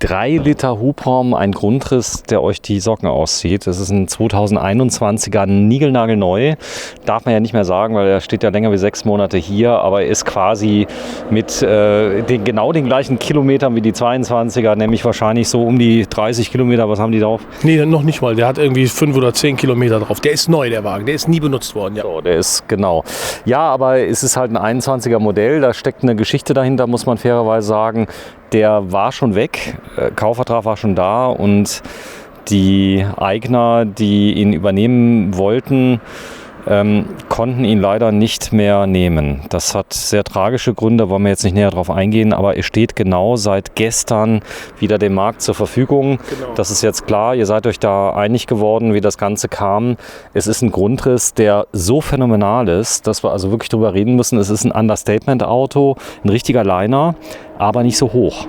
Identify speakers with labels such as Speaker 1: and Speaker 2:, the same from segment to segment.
Speaker 1: 3 Liter Hubraum, ein Grundriss, der euch die Socken auszieht. Das ist ein 2021er niegelnagelneu. Darf man ja nicht mehr sagen, weil er steht ja länger wie 6 Monate hier, aber er ist quasi mit genau den gleichen Kilometern wie die 22er, nämlich wahrscheinlich so um die 30 Kilometer. Was haben die drauf?
Speaker 2: Nee, noch nicht mal. Der hat irgendwie 5 oder 10 Kilometer drauf. Der ist neu, der Wagen. Der ist nie benutzt worden. Ja.
Speaker 1: So, der ist genau. Ja, aber es ist halt ein 21er Modell. Da steckt eine Geschichte dahinter, muss man fairerweise sagen. Der war schon weg, Kaufvertrag war schon da und die Eigner, die ihn übernehmen wollten, konnten ihn leider nicht mehr nehmen. Das hat sehr tragische Gründe, wollen wir jetzt nicht näher darauf eingehen, aber er steht genau seit gestern wieder dem Markt zur Verfügung. Genau. Das ist jetzt klar, ihr seid euch da einig geworden, wie das Ganze kam. Es ist ein Grundriss, der so phänomenal ist, dass wir also wirklich drüber reden müssen. Es ist ein Understatement-Auto, ein richtiger Liner, aber nicht so hoch.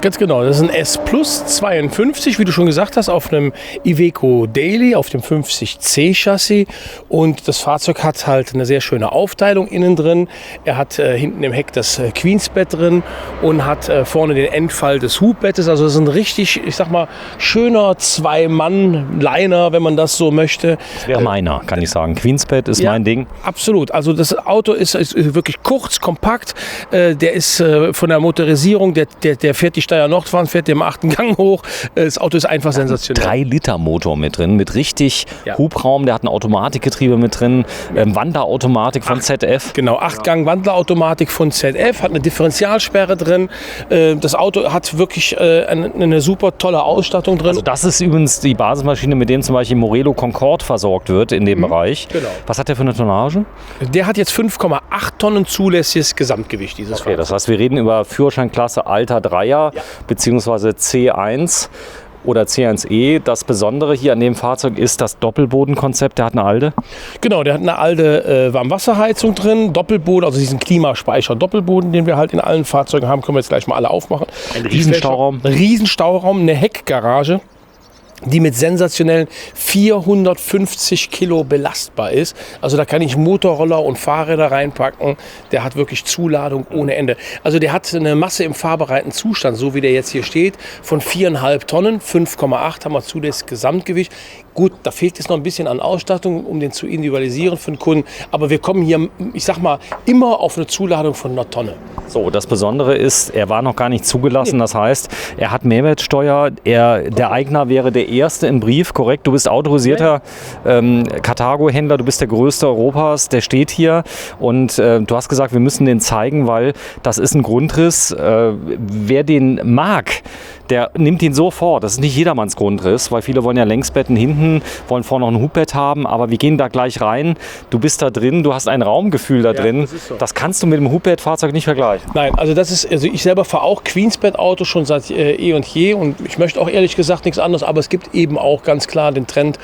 Speaker 2: Ganz genau, das ist ein S Plus 52, wie du schon gesagt hast, auf einem Iveco Daily, auf dem 50C Chassis, und das Fahrzeug hat halt eine sehr schöne Aufteilung innen drin. Er hat hinten im Heck das Queensbett drin und hat vorne den Endfall des Hubbettes. Also das ist ein richtig, ich sag mal, schöner 2-Mann-Liner, wenn man das so möchte.
Speaker 1: Das wäre meiner, kann ich sagen. Queensbett ist mein Ding.
Speaker 2: Absolut, also das Auto ist wirklich kurz, kompakt. Der ist von der Motorisierung, der fährt die Steyr Nordbahn, fährt dem 8. Gang hoch. Das Auto ist einfach sensationell.
Speaker 1: 3 Liter Motor mit drin, mit richtig Hubraum. Der hat ein Automatikgetriebe mit drin, Wandlerautomatik von ZF.
Speaker 2: Genau, 8 Gang Wandlerautomatik von ZF, hat eine Differentialsperre drin. Das Auto hat wirklich eine super tolle Ausstattung drin.
Speaker 1: Also das ist übrigens die Basismaschine, mit dem zum Beispiel Morelo Concorde versorgt wird in dem Bereich.
Speaker 2: Genau.
Speaker 1: Was hat der für eine Tonnage?
Speaker 2: Der hat jetzt 5,8 Tonnen zulässiges Gesamtgewicht, dieses Fahrzeug.
Speaker 1: Das heißt, wir reden über Führerscheinklasse Alter 3er beziehungsweise C1 oder C1E. Das Besondere hier an dem Fahrzeug ist das Doppelbodenkonzept. Der hat eine ALDE?
Speaker 2: Genau, der hat eine ALDE Warmwasserheizung drin, Doppelboden, also diesen Klimaspeicher Doppelboden, den wir halt in allen Fahrzeugen haben, können wir jetzt gleich mal alle aufmachen.
Speaker 1: Ein Riesenstauraum.
Speaker 2: Riesenstauraum, eine Heckgarage, die mit sensationellen 450 Kilo belastbar ist. Also da kann ich Motorroller und Fahrräder reinpacken. Der hat wirklich Zuladung ohne Ende. Also der hat eine Masse im fahrbereiten Zustand, so wie der jetzt hier steht, von 4,5 Tonnen, 5,8 haben wir zulässiges Gesamtgewicht. Gut, da fehlt es noch ein bisschen an Ausstattung, um den zu individualisieren für den Kunden. Aber wir kommen hier, ich sag mal, immer auf eine Zuladung von 1 Tonne.
Speaker 1: So, das Besondere ist, er war noch gar nicht zugelassen. Das heißt, er hat Mehrwertsteuer. Der Eigner wäre der Erste im Brief, korrekt? Du bist autorisierter Carthago-Händler, du bist der Größte Europas, der steht hier. Und du hast gesagt, wir müssen den zeigen, weil das ist ein Grundriss. Wer den mag, der nimmt ihn sofort. Das ist nicht jedermanns Grundriss, weil viele wollen ja Längsbetten hinten, wollen vorne noch ein Hubbett haben, aber wir gehen da gleich rein. Du bist da drin, du hast ein Raumgefühl da drin. Das kannst du mit dem Hubbett-Fahrzeug nicht vergleichen.
Speaker 2: Nein, also ich selber fahre auch Queensbett-Autos schon seit eh und je, und ich möchte auch ehrlich gesagt nichts anderes, aber es gibt eben auch ganz klar den Trend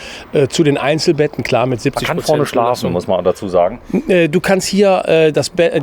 Speaker 2: zu den Einzelbetten, klar mit 70%.
Speaker 1: Man kann vorne schlafen, muss man dazu sagen.
Speaker 2: Du kannst hier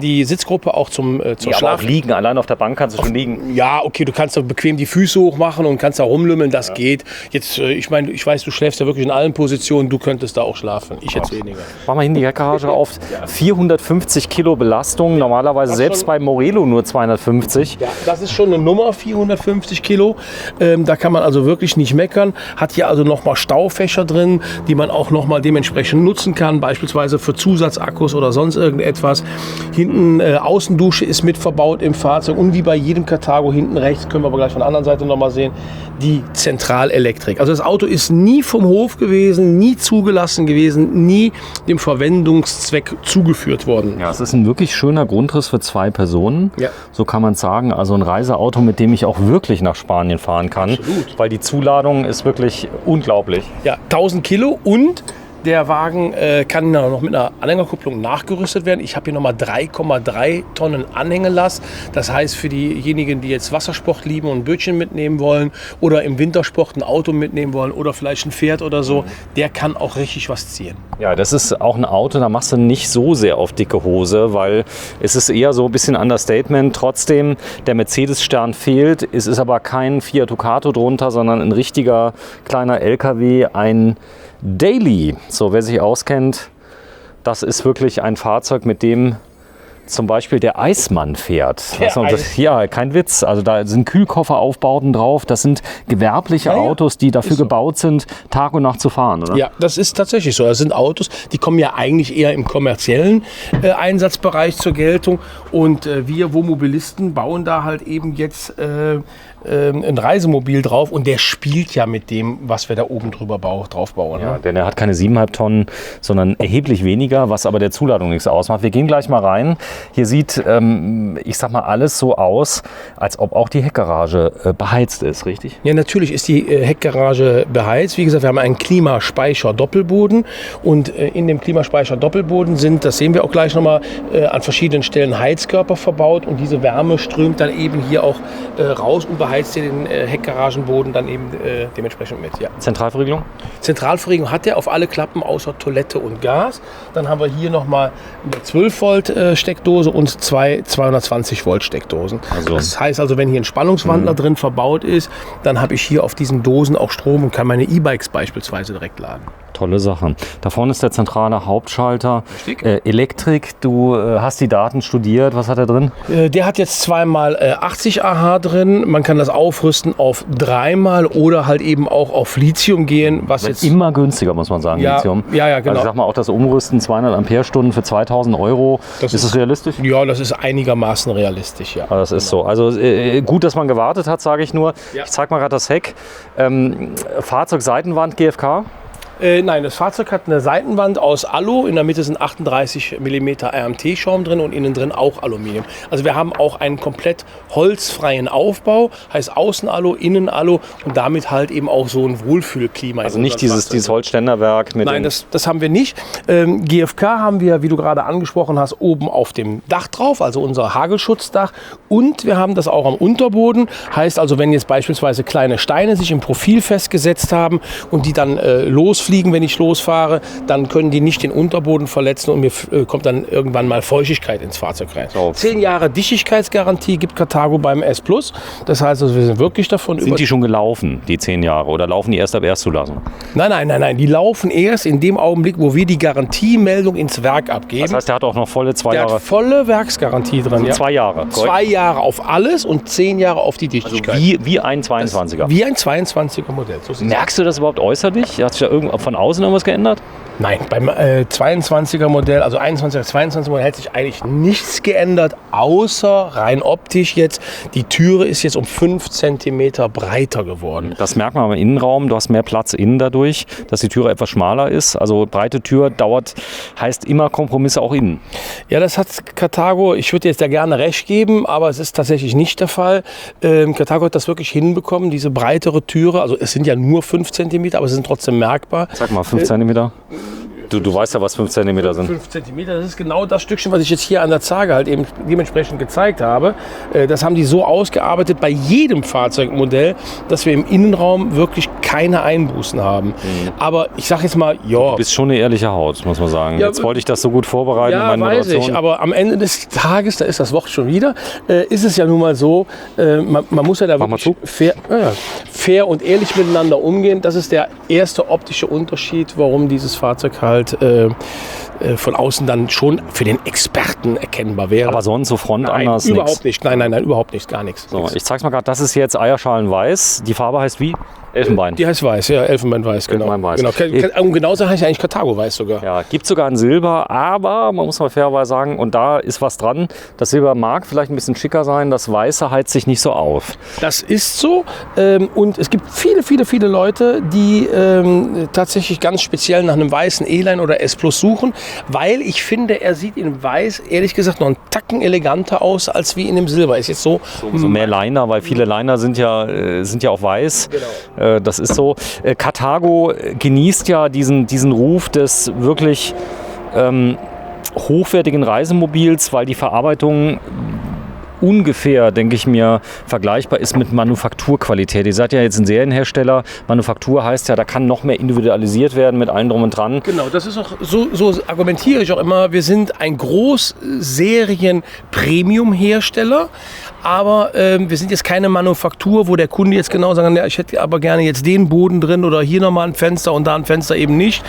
Speaker 2: die Sitzgruppe auch zum Schlafen.
Speaker 1: Aber auch liegen, allein auf der Bank kannst du schon liegen.
Speaker 2: Ja, okay, du kannst doch bequem die Füße hoch machen und kannst da rumlümmeln, das geht. Jetzt, ich meine, ich weiß, du schläfst ja wirklich in allen Positionen, du könntest da auch schlafen. Ich jetzt weniger.
Speaker 1: Mach mal hin die Heckgarage auf. 450 Kilo Belastung, normalerweise selbst bei Morelo nur 250.
Speaker 2: Ja, das ist schon eine Nummer, 450 Kilo. Da kann man also wirklich nicht meckern. Hat hier also nochmal Staufächer drin, die man auch nochmal dementsprechend nutzen kann, beispielsweise für Zusatzakkus oder sonst irgendetwas. Hinten Außendusche ist mit verbaut im Fahrzeug, und wie bei jedem Carthago hinten rechts, können wir aber gleich von der anderen Seite nochmal sehen, die Zentralelektrik. Also das Auto ist nie vom Hof gewesen, nie zugelassen gewesen, nie dem Verwendungszweck zugeführt worden.
Speaker 1: Ja, es ist ein wirklich schöner Grundriss für 2 Personen. Ja. So kann man es sagen. Also ein Reiseauto, mit dem ich auch wirklich nach Spanien fahren kann.
Speaker 2: Absolut.
Speaker 1: Weil die Zuladung ist wirklich unglaublich.
Speaker 2: Ja, 1000 Kilo, und der Wagen kann noch mit einer Anhängerkupplung nachgerüstet werden. Ich habe hier nochmal 3,3 Tonnen Anhängelast. Das heißt, für diejenigen, die jetzt Wassersport lieben und ein Bötchen mitnehmen wollen oder im Wintersport ein Auto mitnehmen wollen oder vielleicht ein Pferd oder so, der kann auch richtig was ziehen.
Speaker 1: Ja, das ist auch ein Auto, da machst du nicht so sehr auf dicke Hose, weil es ist eher so ein bisschen Understatement. Trotzdem, der Mercedes-Stern fehlt. Es ist aber kein Fiat Ducato drunter, sondern ein richtiger kleiner LKW, ein Daily. So, wer sich auskennt, das ist wirklich ein Fahrzeug, mit dem zum Beispiel der Eismann fährt.
Speaker 2: Der
Speaker 1: Ja, kein Witz. Also da sind Kühlkofferaufbauten drauf. Das sind gewerbliche Autos, die dafür gebaut sind, Tag und Nacht zu fahren, oder?
Speaker 2: Ja, das ist tatsächlich so. Das sind Autos, die kommen ja eigentlich eher im kommerziellen Einsatzbereich zur Geltung. Und wir Wohnmobilisten bauen da halt eben jetzt ein Reisemobil drauf. Und der spielt ja mit dem, was wir da oben drüber drauf bauen.
Speaker 1: Ja, denn er hat keine 7,5 Tonnen, sondern erheblich weniger, was aber der Zuladung nichts ausmacht. Wir gehen gleich mal rein. Hier sieht, ich sag mal, alles so aus, als ob auch die Heckgarage beheizt ist, richtig?
Speaker 2: Ja, natürlich ist die Heckgarage beheizt. Wie gesagt, wir haben einen Klimaspeicher-Doppelboden. Und in dem Klimaspeicher-Doppelboden sind, das sehen wir auch gleich nochmal, an verschiedenen Stellen Heizkörper verbaut. Und diese Wärme strömt dann eben hier auch raus und beheizt den Heckgaragenboden dann eben dementsprechend mit. Ja.
Speaker 1: Zentralverriegelung?
Speaker 2: Zentralverriegelung hat er auf alle Klappen außer Toilette und Gas. Dann haben wir hier nochmal eine 12 Volt Steckdose und zwei 220 Volt Steckdosen. Also. Das heißt also, wenn hier ein Spannungswandler drin verbaut ist, dann habe ich hier auf diesen Dosen auch Strom und kann meine E-Bikes beispielsweise direkt laden.
Speaker 1: Tolle Sache. Da vorne ist der zentrale Hauptschalter.
Speaker 2: Richtig.
Speaker 1: Elektrik, du hast die Daten studiert. Was hat er drin?
Speaker 2: Der hat jetzt 2x80 Ah drin. Man kann das aufrüsten auf 3x oder halt eben auch auf Lithium gehen. Was jetzt
Speaker 1: immer günstiger, muss man sagen,
Speaker 2: ja,
Speaker 1: Lithium.
Speaker 2: Ja, genau.
Speaker 1: Also ich sag mal, auch das Umrüsten 200 Ampere-Stunden für 2.000 €. Ist das realistisch?
Speaker 2: Ja, das ist einigermaßen realistisch, ja.
Speaker 1: Aber das ist so. Also gut, dass man gewartet hat, sage ich nur. Ja. Ich zeige mal gerade das Heck. Fahrzeugseitenwand GFK.
Speaker 2: Nein, das Fahrzeug hat eine Seitenwand aus Alu. In der Mitte sind 38 mm RMT-Schaum drin und innen drin auch Aluminium. Also wir haben auch einen komplett holzfreien Aufbau, heißt außen Alu, innen Alu und damit halt eben auch so ein Wohlfühlklima.
Speaker 1: Also nicht dieses Holzständerwerk mit.
Speaker 2: Nein, das haben wir nicht. GFK haben wir, wie du gerade angesprochen hast, oben auf dem Dach drauf, also unser Hagelschutzdach. Und wir haben das auch am Unterboden. Heißt also, wenn jetzt beispielsweise kleine Steine sich im Profil festgesetzt haben und die dann losfliegen, wenn ich losfahre, dann können die nicht den Unterboden verletzen und mir kommt dann irgendwann mal Feuchtigkeit ins Fahrzeug rein. So. 10 Jahre Dichtigkeitsgarantie gibt Carthago beim S Plus. Das heißt also, wir sind wirklich davon
Speaker 1: Sind die schon gelaufen, die 10 Jahre, oder laufen die erst ab Erstzulassung?
Speaker 2: Nein. Die laufen erst in dem Augenblick, wo wir die Garantiemeldung ins Werk abgeben.
Speaker 1: Das heißt, der hat auch noch volle 2 Jahre.
Speaker 2: Der hat volle Werksgarantie drin.
Speaker 1: Also 2 Jahre.
Speaker 2: 2 Jahre auf alles und 10 Jahre auf die Dichtigkeit.
Speaker 1: Also wie ein 22er.
Speaker 2: Wie ein 22er Modell. So
Speaker 1: merkst du das überhaupt äußerlich? Hat sich da von außen irgendwas geändert?
Speaker 2: Nein, beim 22er Modell, also 21er, 22er Modell hat sich eigentlich nichts geändert, außer rein optisch jetzt. Die Türe ist jetzt um 5 cm breiter geworden.
Speaker 1: Das merkt man im Innenraum. Du hast mehr Platz innen dadurch, dass die Türe etwas schmaler ist. Also breite Tür heißt immer Kompromisse auch innen.
Speaker 2: Ja, das hat Carthago, ich würde jetzt da gerne recht geben, aber es ist tatsächlich nicht der Fall. Carthago hat das wirklich hinbekommen, diese breitere Türe, also es sind ja nur 5 cm, aber sie sind trotzdem merkbar.
Speaker 1: Sag mal, 5 cm? Du weißt ja, was 5 cm sind.
Speaker 2: 5 cm, das ist genau das Stückchen, was ich jetzt hier an der Zarge halt eben dementsprechend gezeigt habe. Das haben die so ausgearbeitet bei jedem Fahrzeugmodell, dass wir im Innenraum wirklich keine Einbußen haben. Aber ich sag jetzt mal, ja.
Speaker 1: Du bist schon eine ehrliche Haut, muss man sagen. Ja, jetzt wollte ich das so gut vorbereiten.
Speaker 2: Ja, weiß ich, aber am Ende des Tages, da ist das Wort schon wieder, ist es ja nun mal so, man muss ja da wirklich fair und ehrlich miteinander umgehen. Das ist der erste optische Unterschied, warum dieses Fahrzeug halt von außen dann schon für den Experten erkennbar wäre.
Speaker 1: Aber sonst so Front anders
Speaker 2: überhaupt nix. Nicht. Nein, überhaupt nicht, gar nichts.
Speaker 1: So, ich zeig's mal gerade, das ist jetzt Eierschalenweiß. Die Farbe heißt wie? Elfenbein.
Speaker 2: Die heißt weiß, ja, Elfenbeinweiß, genau. Und genauso heißt ja eigentlich Carthago-Weiß sogar.
Speaker 1: Ja, gibt sogar ein Silber, aber man muss mal fairerweise sagen, und da ist was dran, das Silber mag vielleicht ein bisschen schicker sein, das Weiße heizt sich nicht so auf.
Speaker 2: Das ist so und es gibt viele Leute, die tatsächlich ganz speziell nach einem weißen E-Line oder S Plus suchen, weil ich finde, er sieht in Weiß, ehrlich gesagt, noch einen Tacken eleganter aus, als wie in dem Silber. Ist jetzt so
Speaker 1: mehr Liner, weil viele Liner sind ja auch weiß. Genau. Das ist so. Carthago genießt ja diesen Ruf des wirklich hochwertigen Reisemobils, weil die Verarbeitung ungefähr, denke ich mir, vergleichbar ist mit Manufakturqualität. Ihr seid ja jetzt ein Serienhersteller. Manufaktur heißt ja, da kann noch mehr individualisiert werden mit allem drum und dran.
Speaker 2: Genau, das ist auch, so argumentiere ich auch immer, wir sind ein Großserien-Premium-Hersteller, aber wir sind jetzt keine Manufaktur, wo der Kunde jetzt genau sagen kann, ja, ich hätte aber gerne jetzt den Boden drin oder hier nochmal ein Fenster und da ein Fenster eben nicht.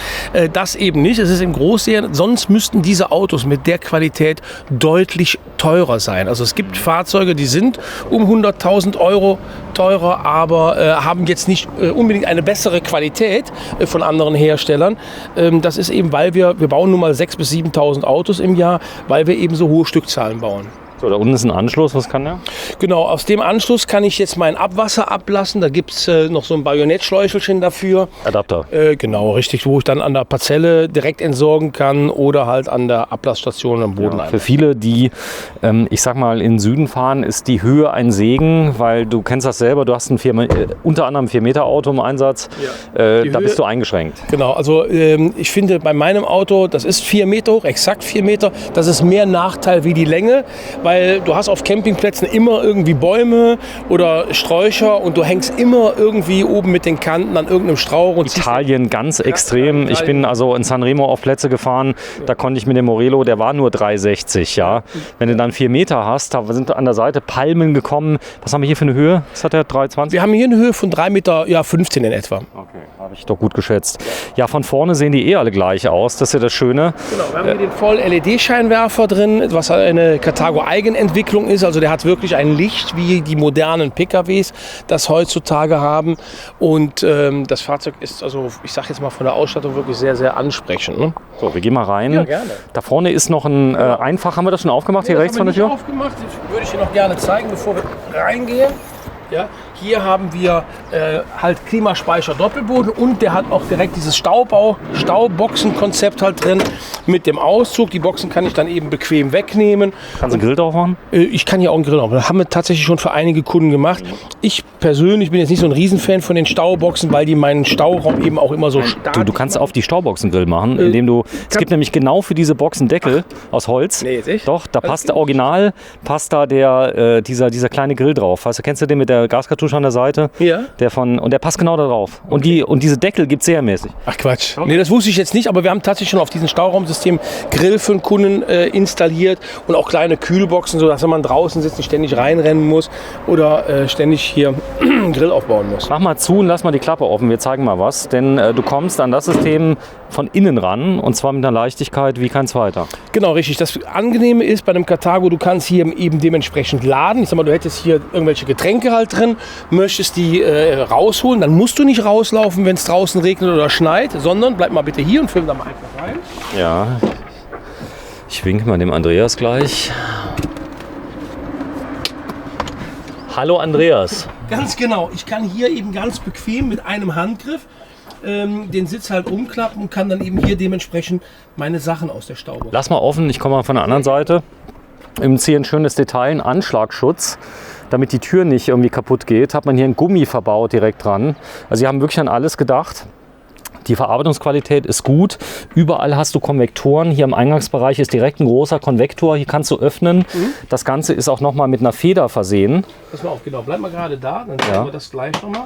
Speaker 2: Das eben nicht, es ist im Großserien, sonst müssten diese Autos mit der Qualität deutlich teurer sein. Also es gibt Fahrzeuge, die sind um 100.000 Euro teurer, aber haben jetzt nicht unbedingt eine bessere Qualität von anderen Herstellern. Das ist eben, weil wir bauen nun mal 6.000 bis 7.000 Autos im Jahr, weil wir eben so hohe Stückzahlen bauen.
Speaker 1: So, da unten ist ein Anschluss, was kann der?
Speaker 2: Genau, aus dem Anschluss kann ich jetzt mein Abwasser ablassen. Da gibt es noch so ein Bajonettschläuchelchen dafür.
Speaker 1: Adapter.
Speaker 2: Genau, richtig, wo ich dann an der Parzelle direkt entsorgen kann oder halt an der Ablassstation am Boden.
Speaker 1: Ja, für viele, die, ich sag mal, in den Süden fahren, ist die Höhe ein Segen, weil du kennst das selber, du hast unter anderem ein 4-Meter-Auto im Einsatz. Ja. Da bist du eingeschränkt.
Speaker 2: Genau, also ich finde bei meinem Auto, das ist 4 Meter hoch, exakt 4 Meter, das ist mehr Nachteil wie die Länge, weil du hast auf Campingplätzen immer irgendwie Bäume oder Sträucher und du hängst immer irgendwie oben mit den Kanten an irgendeinem Strauch. Und
Speaker 1: Italien ganz extrem. Ich bin also in Sanremo auf Plätze gefahren, da konnte ich mit dem Morello, der war nur 3,60. Ja. Wenn du dann 4 Meter hast, da sind an der Seite Palmen gekommen. Was haben wir hier für eine Höhe? Was hat der, 3,20?
Speaker 2: Wir haben hier eine Höhe von 3,15 Meter, ja, 15 in etwa.
Speaker 1: Okay, habe ich doch gut geschätzt. Ja, von vorne sehen die alle gleich aus, das ist ja das Schöne.
Speaker 2: Genau, wir haben hier den Voll-LED-Scheinwerfer drin, was eine Carthago-Eigenentwicklung ist. Also der hat wirklich ein Licht, wie die modernen PKWs das heutzutage haben. Und das Fahrzeug ist, also ich sage jetzt mal von der Ausstattung wirklich sehr, sehr ansprechend. Ne?
Speaker 1: So, wir gehen mal rein.
Speaker 2: Ja, gerne.
Speaker 1: Da vorne ist noch ein Einfach. Haben wir das schon aufgemacht, hier rechts von der Tür?
Speaker 2: Aufgemacht. Das würde ich dir noch gerne zeigen, bevor wir reingehen. Ja, hier haben wir halt Klimaspeicher Doppelboden und der hat auch direkt dieses Stauboxen-Konzept halt drin mit dem Auszug. Die Boxen kann ich dann eben bequem wegnehmen.
Speaker 1: Kannst du einen Grill drauf machen? Ich
Speaker 2: kann hier auch einen Grill drauf machen. Das haben wir tatsächlich schon für einige Kunden gemacht. Ich persönlich bin jetzt nicht so ein Riesenfan von den Stauboxen, weil die meinen Stauraum eben auch immer so stark.
Speaker 1: Du kannst auf die Stauboxen Grill machen, indem du, es gibt nämlich genau für diese Boxen Deckel aus Holz.
Speaker 2: Nee, jetzt echt?
Speaker 1: Doch, da passt original, passt da dieser kleine Grill drauf. Weißt du, kennst du den mit der Gaskartusche an der Seite?
Speaker 2: Ja.
Speaker 1: Und der passt genau da drauf. Okay. Und diese Deckel gibt es serienmäßig.
Speaker 2: Ach Quatsch. Nee, das wusste ich jetzt nicht, aber wir haben tatsächlich schon auf diesem Stauraumsystem Grill für den Kunden installiert und auch kleine Kühlboxen, sodass man draußen sitzt, nicht ständig reinrennen muss oder ständig hier einen Grill aufbauen muss.
Speaker 1: Mach mal zu und lass mal die Klappe offen, wir zeigen mal was. Denn du kommst an das System von innen ran und zwar mit einer Leichtigkeit wie kein zweiter.
Speaker 2: Genau, richtig. Das Angenehme ist bei einem Carthago, du kannst hier eben dementsprechend laden. Ich sag mal, du hättest hier irgendwelche Getränke halt drin, möchtest die rausholen, dann musst du nicht rauslaufen, wenn es draußen regnet oder schneit, sondern bleib mal bitte hier und film da mal einfach rein.
Speaker 1: Ja, ich winke mal dem Andreas gleich. Hallo Andreas.
Speaker 2: Ganz genau, ich kann hier eben ganz bequem mit einem Handgriff den Sitz halt umklappen und kann dann eben hier dementsprechend meine Sachen aus der Staube.
Speaker 1: Lass mal offen, ich komme mal von der anderen Seite. Im Ziel ein schönes Detail, ein Anschlagschutz. Damit die Tür nicht irgendwie kaputt geht, hat man hier ein Gummi verbaut direkt dran. Also sie haben wirklich an alles gedacht. Die Verarbeitungsqualität ist gut. Überall hast du Konvektoren. Hier im Eingangsbereich ist direkt ein großer Konvektor. Hier kannst du öffnen. Das Ganze ist auch noch mal mit einer Feder versehen.
Speaker 2: Pass mal auf, genau. Bleib mal gerade da, dann sehen wir das gleich noch mal.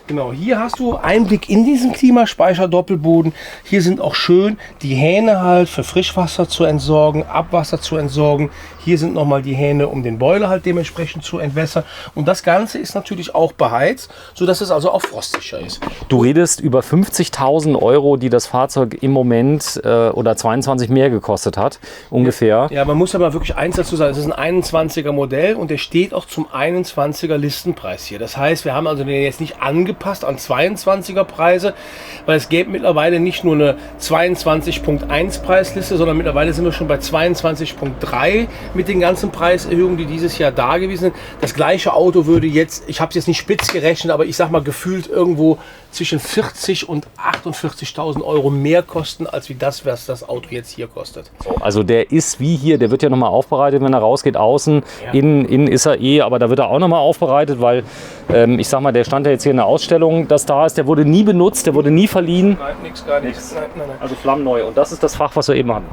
Speaker 2: Genau, hier hast du Einblick in diesen Klimaspeicher Doppelboden. Hier sind auch schön die Hähne halt für Frischwasser zu entsorgen, Abwasser zu entsorgen. Hier sind nochmal die Hähne, um den Boiler halt dementsprechend zu entwässern. Und das Ganze ist natürlich auch beheizt, sodass es also auch frostsicher ist.
Speaker 1: Du redest über 50.000 Euro, die das Fahrzeug im Moment oder 22 mehr gekostet hat, ungefähr.
Speaker 2: Ja, man muss aber wirklich eins dazu sagen, es ist ein 21er Modell und der steht auch zum 21er Listenpreis hier. Das heißt, wir haben also den jetzt nicht angepasst an 22er Preise, weil es gäbe mittlerweile nicht nur eine 22.1 Preisliste, sondern mittlerweile sind wir schon bei 22.3 mit den ganzen Preiserhöhungen, die dieses Jahr da gewesen sind. Das gleiche Auto würde jetzt, ich habe es jetzt nicht spitz gerechnet, aber ich sag mal gefühlt irgendwo zwischen 40.000 und 48.000 Euro mehr kosten, als wie das, was das Auto jetzt hier kostet.
Speaker 1: Also der ist wie hier, der wird ja nochmal aufbereitet, wenn er rausgeht, außen, ja. Innen ist er aber da wird er auch nochmal aufbereitet, weil ich sag mal, der stand ja jetzt hier in der Ausstellung, das da ist, der wurde nie benutzt, der wurde nie verliehen.
Speaker 2: Nein, nichts, gar nichts. Nein.
Speaker 1: Also flammneu und das ist das Fach, was wir eben hatten.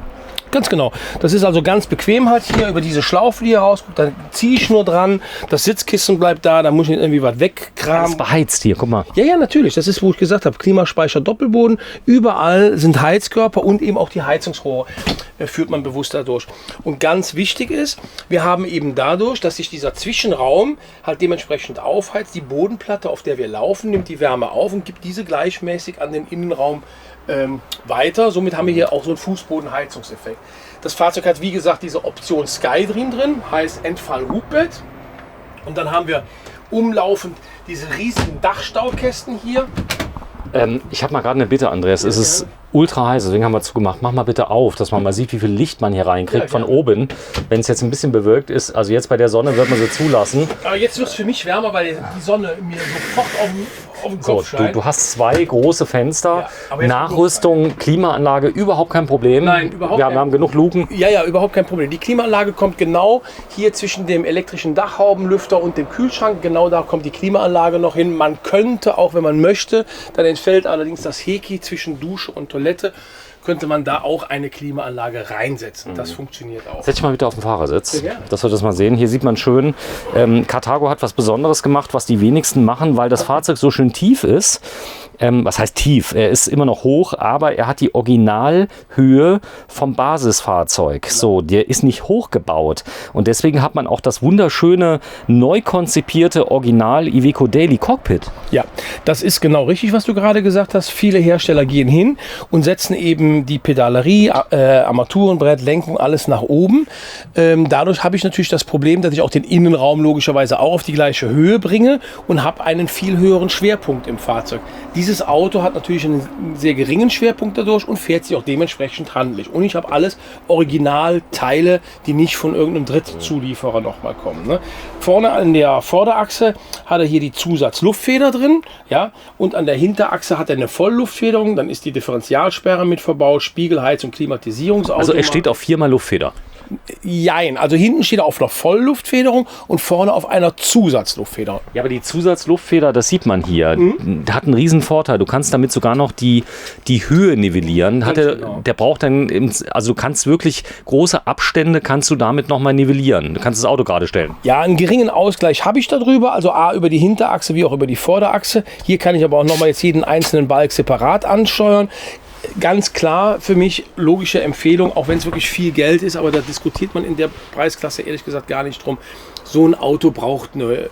Speaker 2: Ganz genau. Das ist also ganz bequem halt hier über diese Schlaufe, die hier rausguckt. Dann ziehe ich nur dran, das Sitzkissen bleibt da, da muss ich nicht irgendwie was wegkramen.
Speaker 1: Das ist beheizt hier, guck mal.
Speaker 2: Ja, natürlich. Das ist, wo ich gesagt habe, Klimaspeicher, Doppelboden. Überall sind Heizkörper und eben auch die Heizungsrohre führt man bewusst dadurch. Und ganz wichtig ist, wir haben eben dadurch, dass sich dieser Zwischenraum halt dementsprechend aufheizt, die Bodenplatte, auf der wir laufen, nimmt die Wärme auf und gibt diese gleichmäßig an den Innenraum weiter. Somit haben wir hier auch so einen Fußbodenheizungseffekt. Das Fahrzeug hat, wie gesagt, diese Option Skydream drin, heißt Endfall-Hubbett. Und dann haben wir umlaufend diese riesigen Dachstaukästen hier.
Speaker 1: Ich habe mal gerade eine Bitte, Andreas. Es ist ultra heiß, deswegen haben wir zugemacht. Mach mal bitte auf, dass man mal sieht, wie viel Licht man hier reinkriegt von oben. Wenn es jetzt ein bisschen bewölkt ist, also jetzt bei der Sonne wird man sie zulassen.
Speaker 2: Aber jetzt wird es für mich wärmer, weil die Sonne mir sofort auf den Kopf scheint.
Speaker 1: Du hast zwei große Fenster,
Speaker 2: Ja,
Speaker 1: Nachrüstung, Klimaanlage, überhaupt kein Problem.
Speaker 2: Nein, überhaupt
Speaker 1: wir
Speaker 2: kein
Speaker 1: haben genug Luken.
Speaker 2: Ja, überhaupt kein Problem. Die Klimaanlage kommt genau hier zwischen dem elektrischen Dachhaubenlüfter und dem Kühlschrank. Genau da kommt die Klimaanlage noch hin. Man könnte, auch wenn man möchte, dann entfällt allerdings das Heki zwischen Dusche und Toilette, könnte man da auch eine Klimaanlage reinsetzen. Das funktioniert auch.
Speaker 1: Setz dich mal bitte auf den Fahrersitz,
Speaker 2: Ja.
Speaker 1: dass wir das mal sehen. Hier sieht man schön, Carthago hat was Besonderes gemacht, was die wenigsten machen, weil das Fahrzeug so schön tief ist. Was heißt tief? Er ist immer noch hoch, aber er hat die Originalhöhe vom Basisfahrzeug. So, der ist nicht hochgebaut. Und deswegen hat man auch das wunderschöne, neu konzipierte Original Iveco Daily Cockpit.
Speaker 2: Ja, das ist genau richtig, was du gerade gesagt hast. Viele Hersteller gehen hin und setzen eben die Pedalerie, Armaturenbrett, Lenkung, alles nach oben. Dadurch habe ich natürlich das Problem, dass ich auch den Innenraum logischerweise auch auf die gleiche Höhe bringe und habe einen viel höheren Schwerpunkt im Fahrzeug. Dieses Auto hat natürlich einen sehr geringen Schwerpunkt dadurch und fährt sich auch dementsprechend handlich. Und ich habe alles Originalteile, die nicht von irgendeinem Drittzulieferer nochmal kommen. Ne? Vorne an der Vorderachse hat er hier die Zusatzluftfeder drin, ja, und an der Hinterachse hat er eine Vollluftfederung. Dann ist die Differentialsperre mit verbaut, Spiegelheizung, Klimatisierungsautomat.
Speaker 1: Also er steht auf 4x Luftfeder.
Speaker 2: Jein, also hinten steht er auf einer Vollluftfederung und vorne auf einer Zusatzluftfederung.
Speaker 1: Ja, aber die Zusatzluftfeder, das sieht man hier, hat einen riesen Vorteil. Du kannst damit sogar noch die Höhe nivellieren. Der braucht dann, also du kannst wirklich große Abstände, kannst du damit nochmal nivellieren. Du kannst das Auto gerade stellen.
Speaker 2: Ja, einen geringen Ausgleich habe ich darüber, also A über die Hinterachse wie auch über die Vorderachse. Hier kann ich aber auch nochmal jetzt jeden einzelnen Balk separat ansteuern. Ganz klar für mich logische Empfehlung, auch wenn es wirklich viel Geld ist, aber da diskutiert man in der Preisklasse ehrlich gesagt gar nicht drum. So ein Auto braucht eine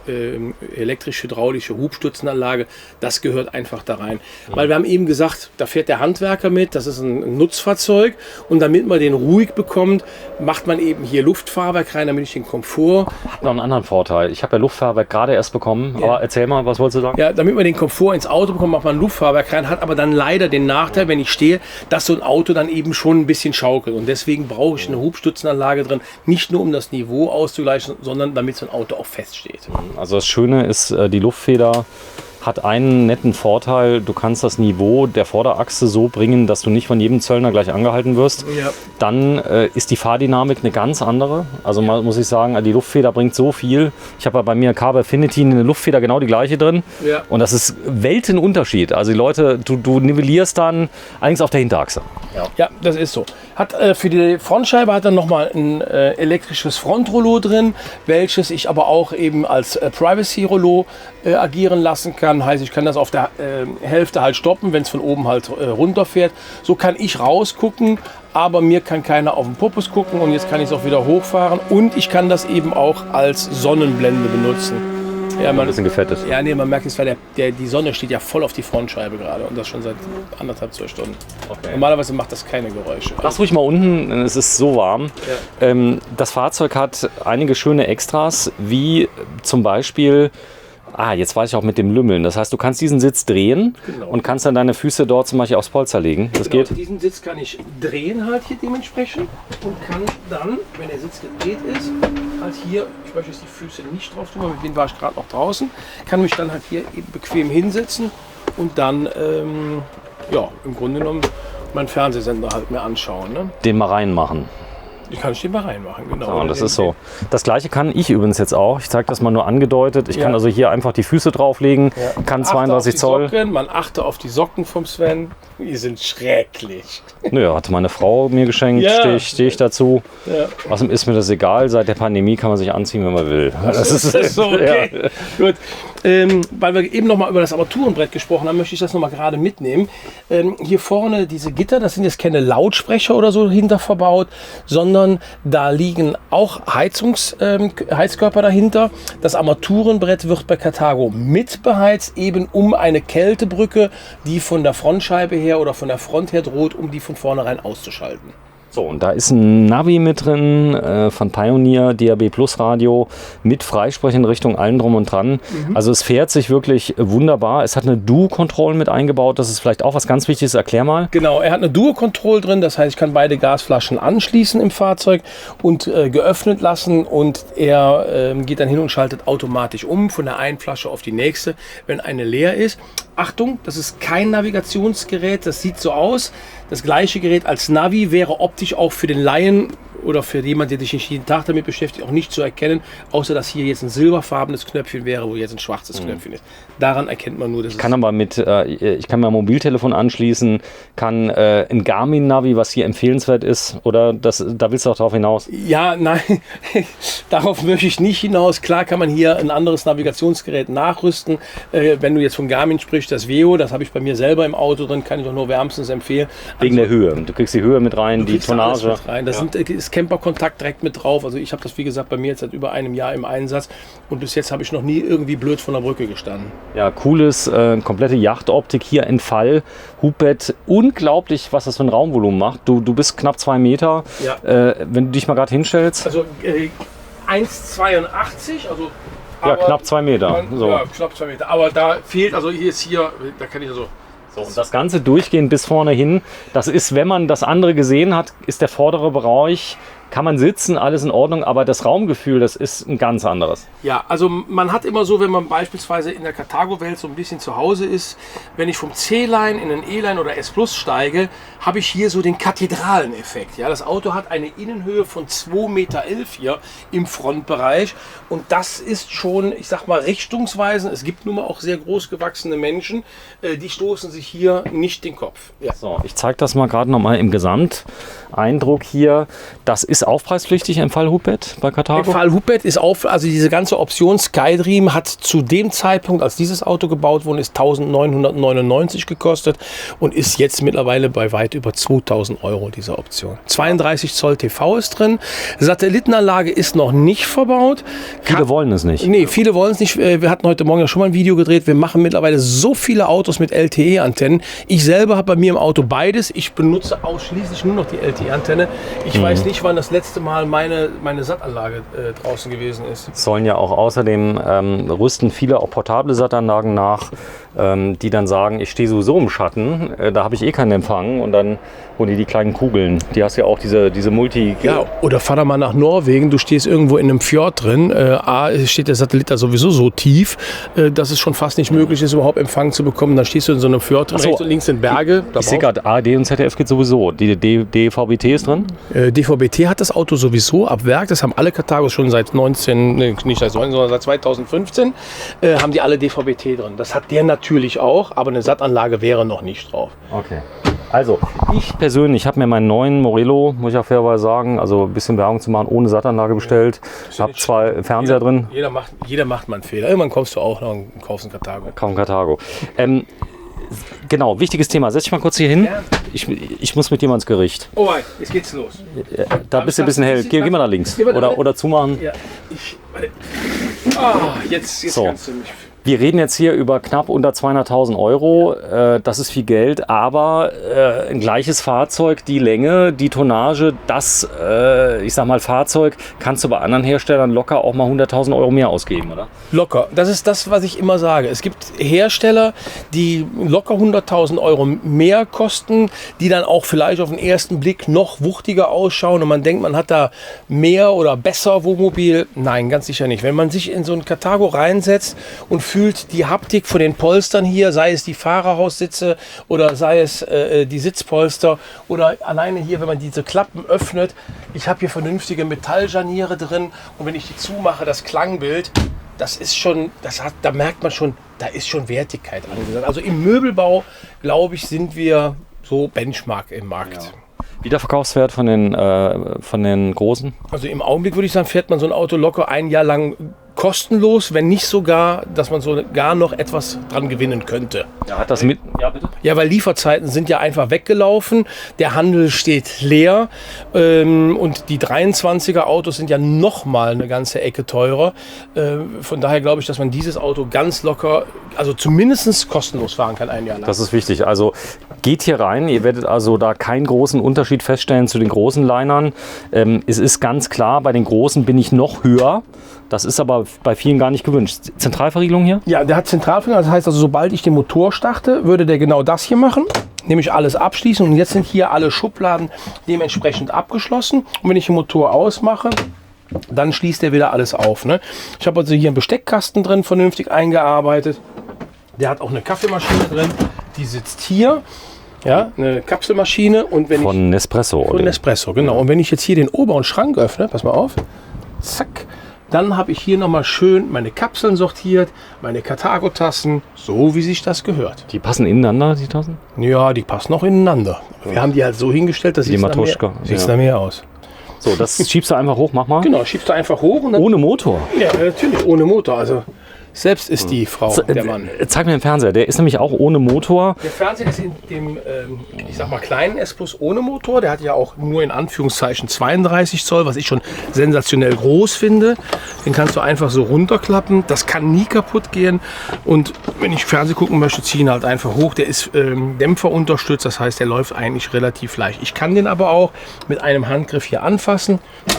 Speaker 2: elektrisch-hydraulische Hubstützenanlage. Das gehört einfach da rein. Weil wir haben eben gesagt, da fährt der Handwerker mit, das ist ein Nutzfahrzeug. Und damit man den ruhig bekommt, macht man eben hier Luftfahrwerk rein, damit ich den Komfort...
Speaker 1: Hat noch einen anderen Vorteil. Ich habe ja Luftfahrwerk gerade erst bekommen. Ja. Aber erzähl mal, was wolltest du sagen?
Speaker 2: Ja, damit man den Komfort ins Auto bekommt, macht man Luftfahrwerk rein, hat aber dann leider den Nachteil, wenn ich stehe, dass so ein Auto dann eben schon ein bisschen schaukelt. Und deswegen brauche ich eine Hubstützenanlage drin, nicht nur um das Niveau auszugleichen, sondern damit so ein Auto auch feststeht.
Speaker 1: Also das Schöne ist, die Luftfeder hat einen netten Vorteil. Du kannst das Niveau der Vorderachse so bringen, dass du nicht von jedem Zöllner gleich angehalten wirst. Ja. Dann ist die Fahrdynamik eine ganz andere. Also muss ich sagen, die Luftfeder bringt so viel. Ich habe ja bei mir Carb Affinity eine Luftfeder genau die gleiche drin. Ja. Und das ist Weltenunterschied. Also die Leute, du nivellierst dann allerdings auf der Hinterachse.
Speaker 2: Ja, das ist so. Hat für die Frontscheibe hat er nochmal ein elektrisches Frontrollo drin, welches ich aber auch eben als Privacy-Rollo agieren lassen kann. Heißt, ich kann das auf der Hälfte halt stoppen, wenn es von oben halt runterfährt. So kann ich rausgucken, aber mir kann keiner auf den Popus gucken und jetzt kann ich es auch wieder hochfahren. Und ich kann das eben auch als Sonnenblende benutzen. Ja,
Speaker 1: ein bisschen gefettet.
Speaker 2: Ja, nee, man merkt es, weil die Sonne steht ja voll auf die Frontscheibe gerade und das schon seit 1,5-2 Stunden. Okay. Normalerweise macht das keine Geräusche.
Speaker 1: Lass ruhig mal unten, es ist so warm. Ja. Das Fahrzeug hat einige schöne Extras, wie zum Beispiel... jetzt weiß ich auch mit dem Lümmeln. Das heißt, du kannst diesen Sitz drehen und kannst dann deine Füße dort zum Beispiel aufs Polster legen. Das geht?
Speaker 2: Diesen Sitz kann ich drehen halt hier dementsprechend und kann dann, wenn der Sitz gedreht ist, halt hier, ich möchte jetzt die Füße nicht drauf tun, mit denen war ich gerade noch draußen, kann mich dann halt hier eben bequem hinsetzen und dann, im Grunde genommen meinen Fernsehsender halt mir anschauen. Ne?
Speaker 1: Den mal reinmachen.
Speaker 2: Ich kann den mal reinmachen, genau.
Speaker 1: So, und das ist so. Das gleiche kann ich übrigens jetzt auch. Ich zeige das mal nur angedeutet. Ich kann also hier einfach die Füße drauflegen, kann 32 Zoll.
Speaker 2: Man achte auf die Socken vom Sven. Die sind schrecklich.
Speaker 1: Naja, hat meine Frau mir geschenkt, stehe ich dazu. Ja. Außerdem ist mir das egal. Seit der Pandemie kann man sich anziehen, wenn man will.
Speaker 2: Das ist so, okay. Ja. Gut. Weil wir eben noch mal über das Armaturenbrett gesprochen haben, möchte ich das noch mal gerade mitnehmen. Hier vorne diese Gitter, das sind jetzt keine Lautsprecher oder so hinter verbaut, sondern da liegen auch Heizkörper dahinter. Das Armaturenbrett wird bei Carthago mitbeheizt, eben um eine Kältebrücke, die von der Frontscheibe her oder von der Front her droht, um die von vornherein auszuschalten.
Speaker 1: So, und da ist ein Navi mit drin von Pioneer, DAB Plus Radio mit Freisprechen Richtung allen drum und dran. Also es fährt sich wirklich wunderbar. Es hat eine Duo-Control mit eingebaut. Das ist vielleicht auch was ganz Wichtiges. Erklär mal.
Speaker 2: Genau, er hat eine Duo-Control drin. Das heißt, ich kann beide Gasflaschen anschließen im Fahrzeug und geöffnet lassen. Und er geht dann hin und schaltet automatisch um von der einen Flasche auf die nächste, wenn eine leer ist. Achtung, das ist kein Navigationsgerät. Das sieht so aus. Das gleiche Gerät als Navi wäre optisch auch für den Laien oder für jemanden, der sich nicht jeden Tag damit beschäftigt, auch nicht zu erkennen, außer dass hier jetzt ein silberfarbenes Knöpfchen wäre, wo jetzt ein schwarzes Knöpfchen ist. Daran erkennt man nur, dass
Speaker 1: ich kann mein Mobiltelefon anschließen, kann ein Garmin-Navi, was hier empfehlenswert ist, oder da willst du auch drauf hinaus?
Speaker 2: Ja, nein, darauf möchte ich nicht hinaus. Klar kann man hier ein anderes Navigationsgerät nachrüsten. Wenn du jetzt von Garmin sprichst, das Veo, das habe ich bei mir selber im Auto drin, kann ich auch nur wärmstens empfehlen.
Speaker 1: Wegen der Höhe. Du kriegst die Höhe mit rein, die Tonnage.
Speaker 2: Mit rein. Das ist Camper-Kontakt direkt mit drauf. Also ich habe das, wie gesagt, bei mir jetzt seit über einem Jahr im Einsatz. Und bis jetzt habe ich noch nie irgendwie blöd von der Brücke gestanden.
Speaker 1: Ja, cooles, komplette Yachtoptik hier in Fall. Hubbett, unglaublich, was das für ein Raumvolumen macht. Du bist knapp 2 Meter. Ja. Wenn du dich mal gerade hinstellst.
Speaker 2: Also 1,82, also...
Speaker 1: Ja, knapp 2 Meter.
Speaker 2: So. Ja, knapp 2 Meter. Aber da fehlt, also da kann ich so...
Speaker 1: So, und das Ganze durchgehen bis vorne hin, das ist, wenn man das andere gesehen hat, ist der vordere Bereich, kann man sitzen, alles in Ordnung, aber das Raumgefühl, das ist ein ganz anderes.
Speaker 2: Ja, also man hat immer so, wenn man beispielsweise in der Carthago-Welt so ein bisschen zu Hause ist, wenn ich vom C-Line in den E-Line oder S-Plus steige, habe ich hier so den Kathedraleneffekt. Ja, das Auto hat eine Innenhöhe von 2,11 Meter hier im Frontbereich und das ist schon, ich sag mal, richtungsweisend. Es gibt nun mal auch sehr groß gewachsene Menschen, die stoßen sich hier nicht den Kopf. Ja.
Speaker 1: So, ich zeige das mal gerade noch mal im Gesamteindruck hier. Das ist aufpreispflichtig im Fall Hubbett bei Carthago?
Speaker 2: Im Fall Hubbett ist also diese ganze Option Skydream hat zu dem Zeitpunkt, als dieses Auto gebaut wurde, ist 1.999 gekostet und ist jetzt mittlerweile bei weit über 2.000 Euro diese Option. 32 Zoll TV ist drin. Satellitenanlage ist noch nicht verbaut.
Speaker 1: Viele wollen es nicht.
Speaker 2: Nee, viele wollen es nicht. Wir hatten heute Morgen ja schon mal ein Video gedreht. Wir machen mittlerweile so viele Autos mit LTE-Antennen. Ich selber habe bei mir im Auto beides. Ich benutze ausschließlich nur noch die LTE-Antenne. Ich weiß nicht, wann das letzte Mal meine Sat-Anlage draußen gewesen ist.
Speaker 1: Sollen ja auch außerdem rüsten viele auch portable Sat-Anlagen nach, die dann sagen, ich stehe sowieso im Schatten, da habe ich eh keinen Empfang und dann holen die kleinen Kugeln. Die hast ja auch diese Multi...
Speaker 2: Ja, oder fahr da mal nach Norwegen, du stehst irgendwo in einem Fjord drin, steht der Satellit da sowieso so tief, dass es schon fast nicht möglich ist, überhaupt Empfang zu bekommen. Dann stehst du in so einem Fjord drin, rechts und links sind Berge.
Speaker 1: Ich sehe gerade, ARD und ZDF geht sowieso. Die DVB-T ist drin?
Speaker 2: DVB-T hat das Auto sowieso ab Werk. Das haben alle Carthagos schon seit 2015 haben die alle DVB-T drin. Das hat der natürlich auch, aber eine Sat-Anlage wäre noch nicht drauf.
Speaker 1: Okay. Also, ich persönlich habe mir meinen neuen Morello, muss ich auch fairerweise sagen, also ein bisschen Werbung zu machen, ohne Sat-Anlage bestellt. Ich habe 2 Fernseher drin.
Speaker 2: Jeder macht mal einen Fehler. Irgendwann kommst du auch noch und kaufst einen Carthago.
Speaker 1: Kauf einen Carthago. Genau, wichtiges Thema. Setz dich mal kurz hier hin. Ich muss mit dir mal ins Gericht.
Speaker 2: Oh, jetzt geht's los.
Speaker 1: Da bist du ein bisschen hell. Geh mal nach links. Oder zumachen.
Speaker 2: Ja, jetzt so. Kannst du mich...
Speaker 1: Wir reden jetzt hier über knapp unter 200.000 Euro. Das ist viel Geld, aber ein gleiches Fahrzeug, die Länge, die Tonnage, das, ich sag mal, Fahrzeug kannst du bei anderen Herstellern locker auch mal 100.000 Euro mehr ausgeben, oder?
Speaker 2: Locker. Das ist das, was ich immer sage. Es gibt Hersteller, die locker 100.000 Euro mehr kosten, die dann auch vielleicht auf den ersten Blick noch wuchtiger ausschauen und man denkt, man hat da mehr oder besser Wohnmobil. Nein, ganz sicher nicht. Wenn man sich in so ein Carthago reinsetzt und gefühlt die Haptik von den Polstern hier, sei es die Fahrerhaussitze oder sei es die Sitzpolster oder alleine hier, wenn man diese Klappen öffnet. Ich habe hier vernünftige Metallscharniere drin und wenn ich die zumache, das Klangbild, das ist schon, da merkt man schon, da ist schon Wertigkeit angesagt. Also im Möbelbau, glaube ich, sind wir so Benchmark im Markt.
Speaker 1: Ja. Wiederverkaufswert von den großen?
Speaker 2: Also im Augenblick würde ich sagen, fährt man so ein Auto locker ein Jahr lang kostenlos, wenn nicht sogar, dass man so gar noch etwas dran gewinnen könnte.
Speaker 1: Ja, hat das mit? Ja, bitte.
Speaker 2: Ja, weil Lieferzeiten sind ja einfach weggelaufen, der Handel steht leer und die 23er Autos sind ja noch mal eine ganze Ecke teurer. Von daher glaube ich, dass man dieses Auto ganz locker, also zumindest kostenlos fahren kann ein Jahr lang.
Speaker 1: Das ist wichtig. Also geht hier rein, ihr werdet also da keinen großen Unterschied feststellen zu den großen Linern. Es ist ganz klar, bei den großen bin ich noch höher. Das ist aber bei vielen gar nicht gewünscht. Zentralverriegelung hier?
Speaker 2: Ja, der hat Zentralverriegelung. Das heißt also, sobald ich den Motor starte, würde der genau das hier machen. Nämlich alles abschließen. Und jetzt sind hier alle Schubladen dementsprechend abgeschlossen. Und wenn ich den Motor ausmache, dann schließt er wieder alles auf. Ne? Ich habe also hier einen Besteckkasten drin, vernünftig eingearbeitet. Der hat auch eine Kaffeemaschine drin. Die sitzt hier. Ja, eine Kapselmaschine. Und wenn
Speaker 1: von Nespresso.
Speaker 2: Von Nespresso, genau. Und wenn ich jetzt hier den oberen Schrank öffne, pass mal auf. Zack. Dann habe ich hier nochmal schön meine Kapseln sortiert, meine Carthago-Tassen, so wie sich das gehört.
Speaker 1: Die passen ineinander, die Tassen?
Speaker 2: Ja, die passen auch ineinander. Wir haben die halt so hingestellt, dass sieht da mehr aus.
Speaker 1: So, das schiebst du einfach hoch, mach mal.
Speaker 2: Genau, schiebst du einfach hoch. Und dann,
Speaker 1: ohne Motor?
Speaker 2: Ja, natürlich, ohne Motor. Also selbst ist die Frau, der Mann.
Speaker 1: Zeig mir den Fernseher, der ist nämlich auch ohne Motor.
Speaker 2: Der Fernseher ist in dem, ich sag mal, kleinen S Plus ohne Motor. Der hat ja auch nur in Anführungszeichen 32 Zoll, was ich schon sensationell groß finde. Den kannst du einfach so runterklappen. Das kann nie kaputt gehen. Und wenn ich Fernsehen gucken möchte, ziehe ihn halt einfach hoch. Der ist dämpferunterstützt, das heißt, der läuft eigentlich relativ leicht. Ich kann den aber auch mit einem Handgriff hier anfassen,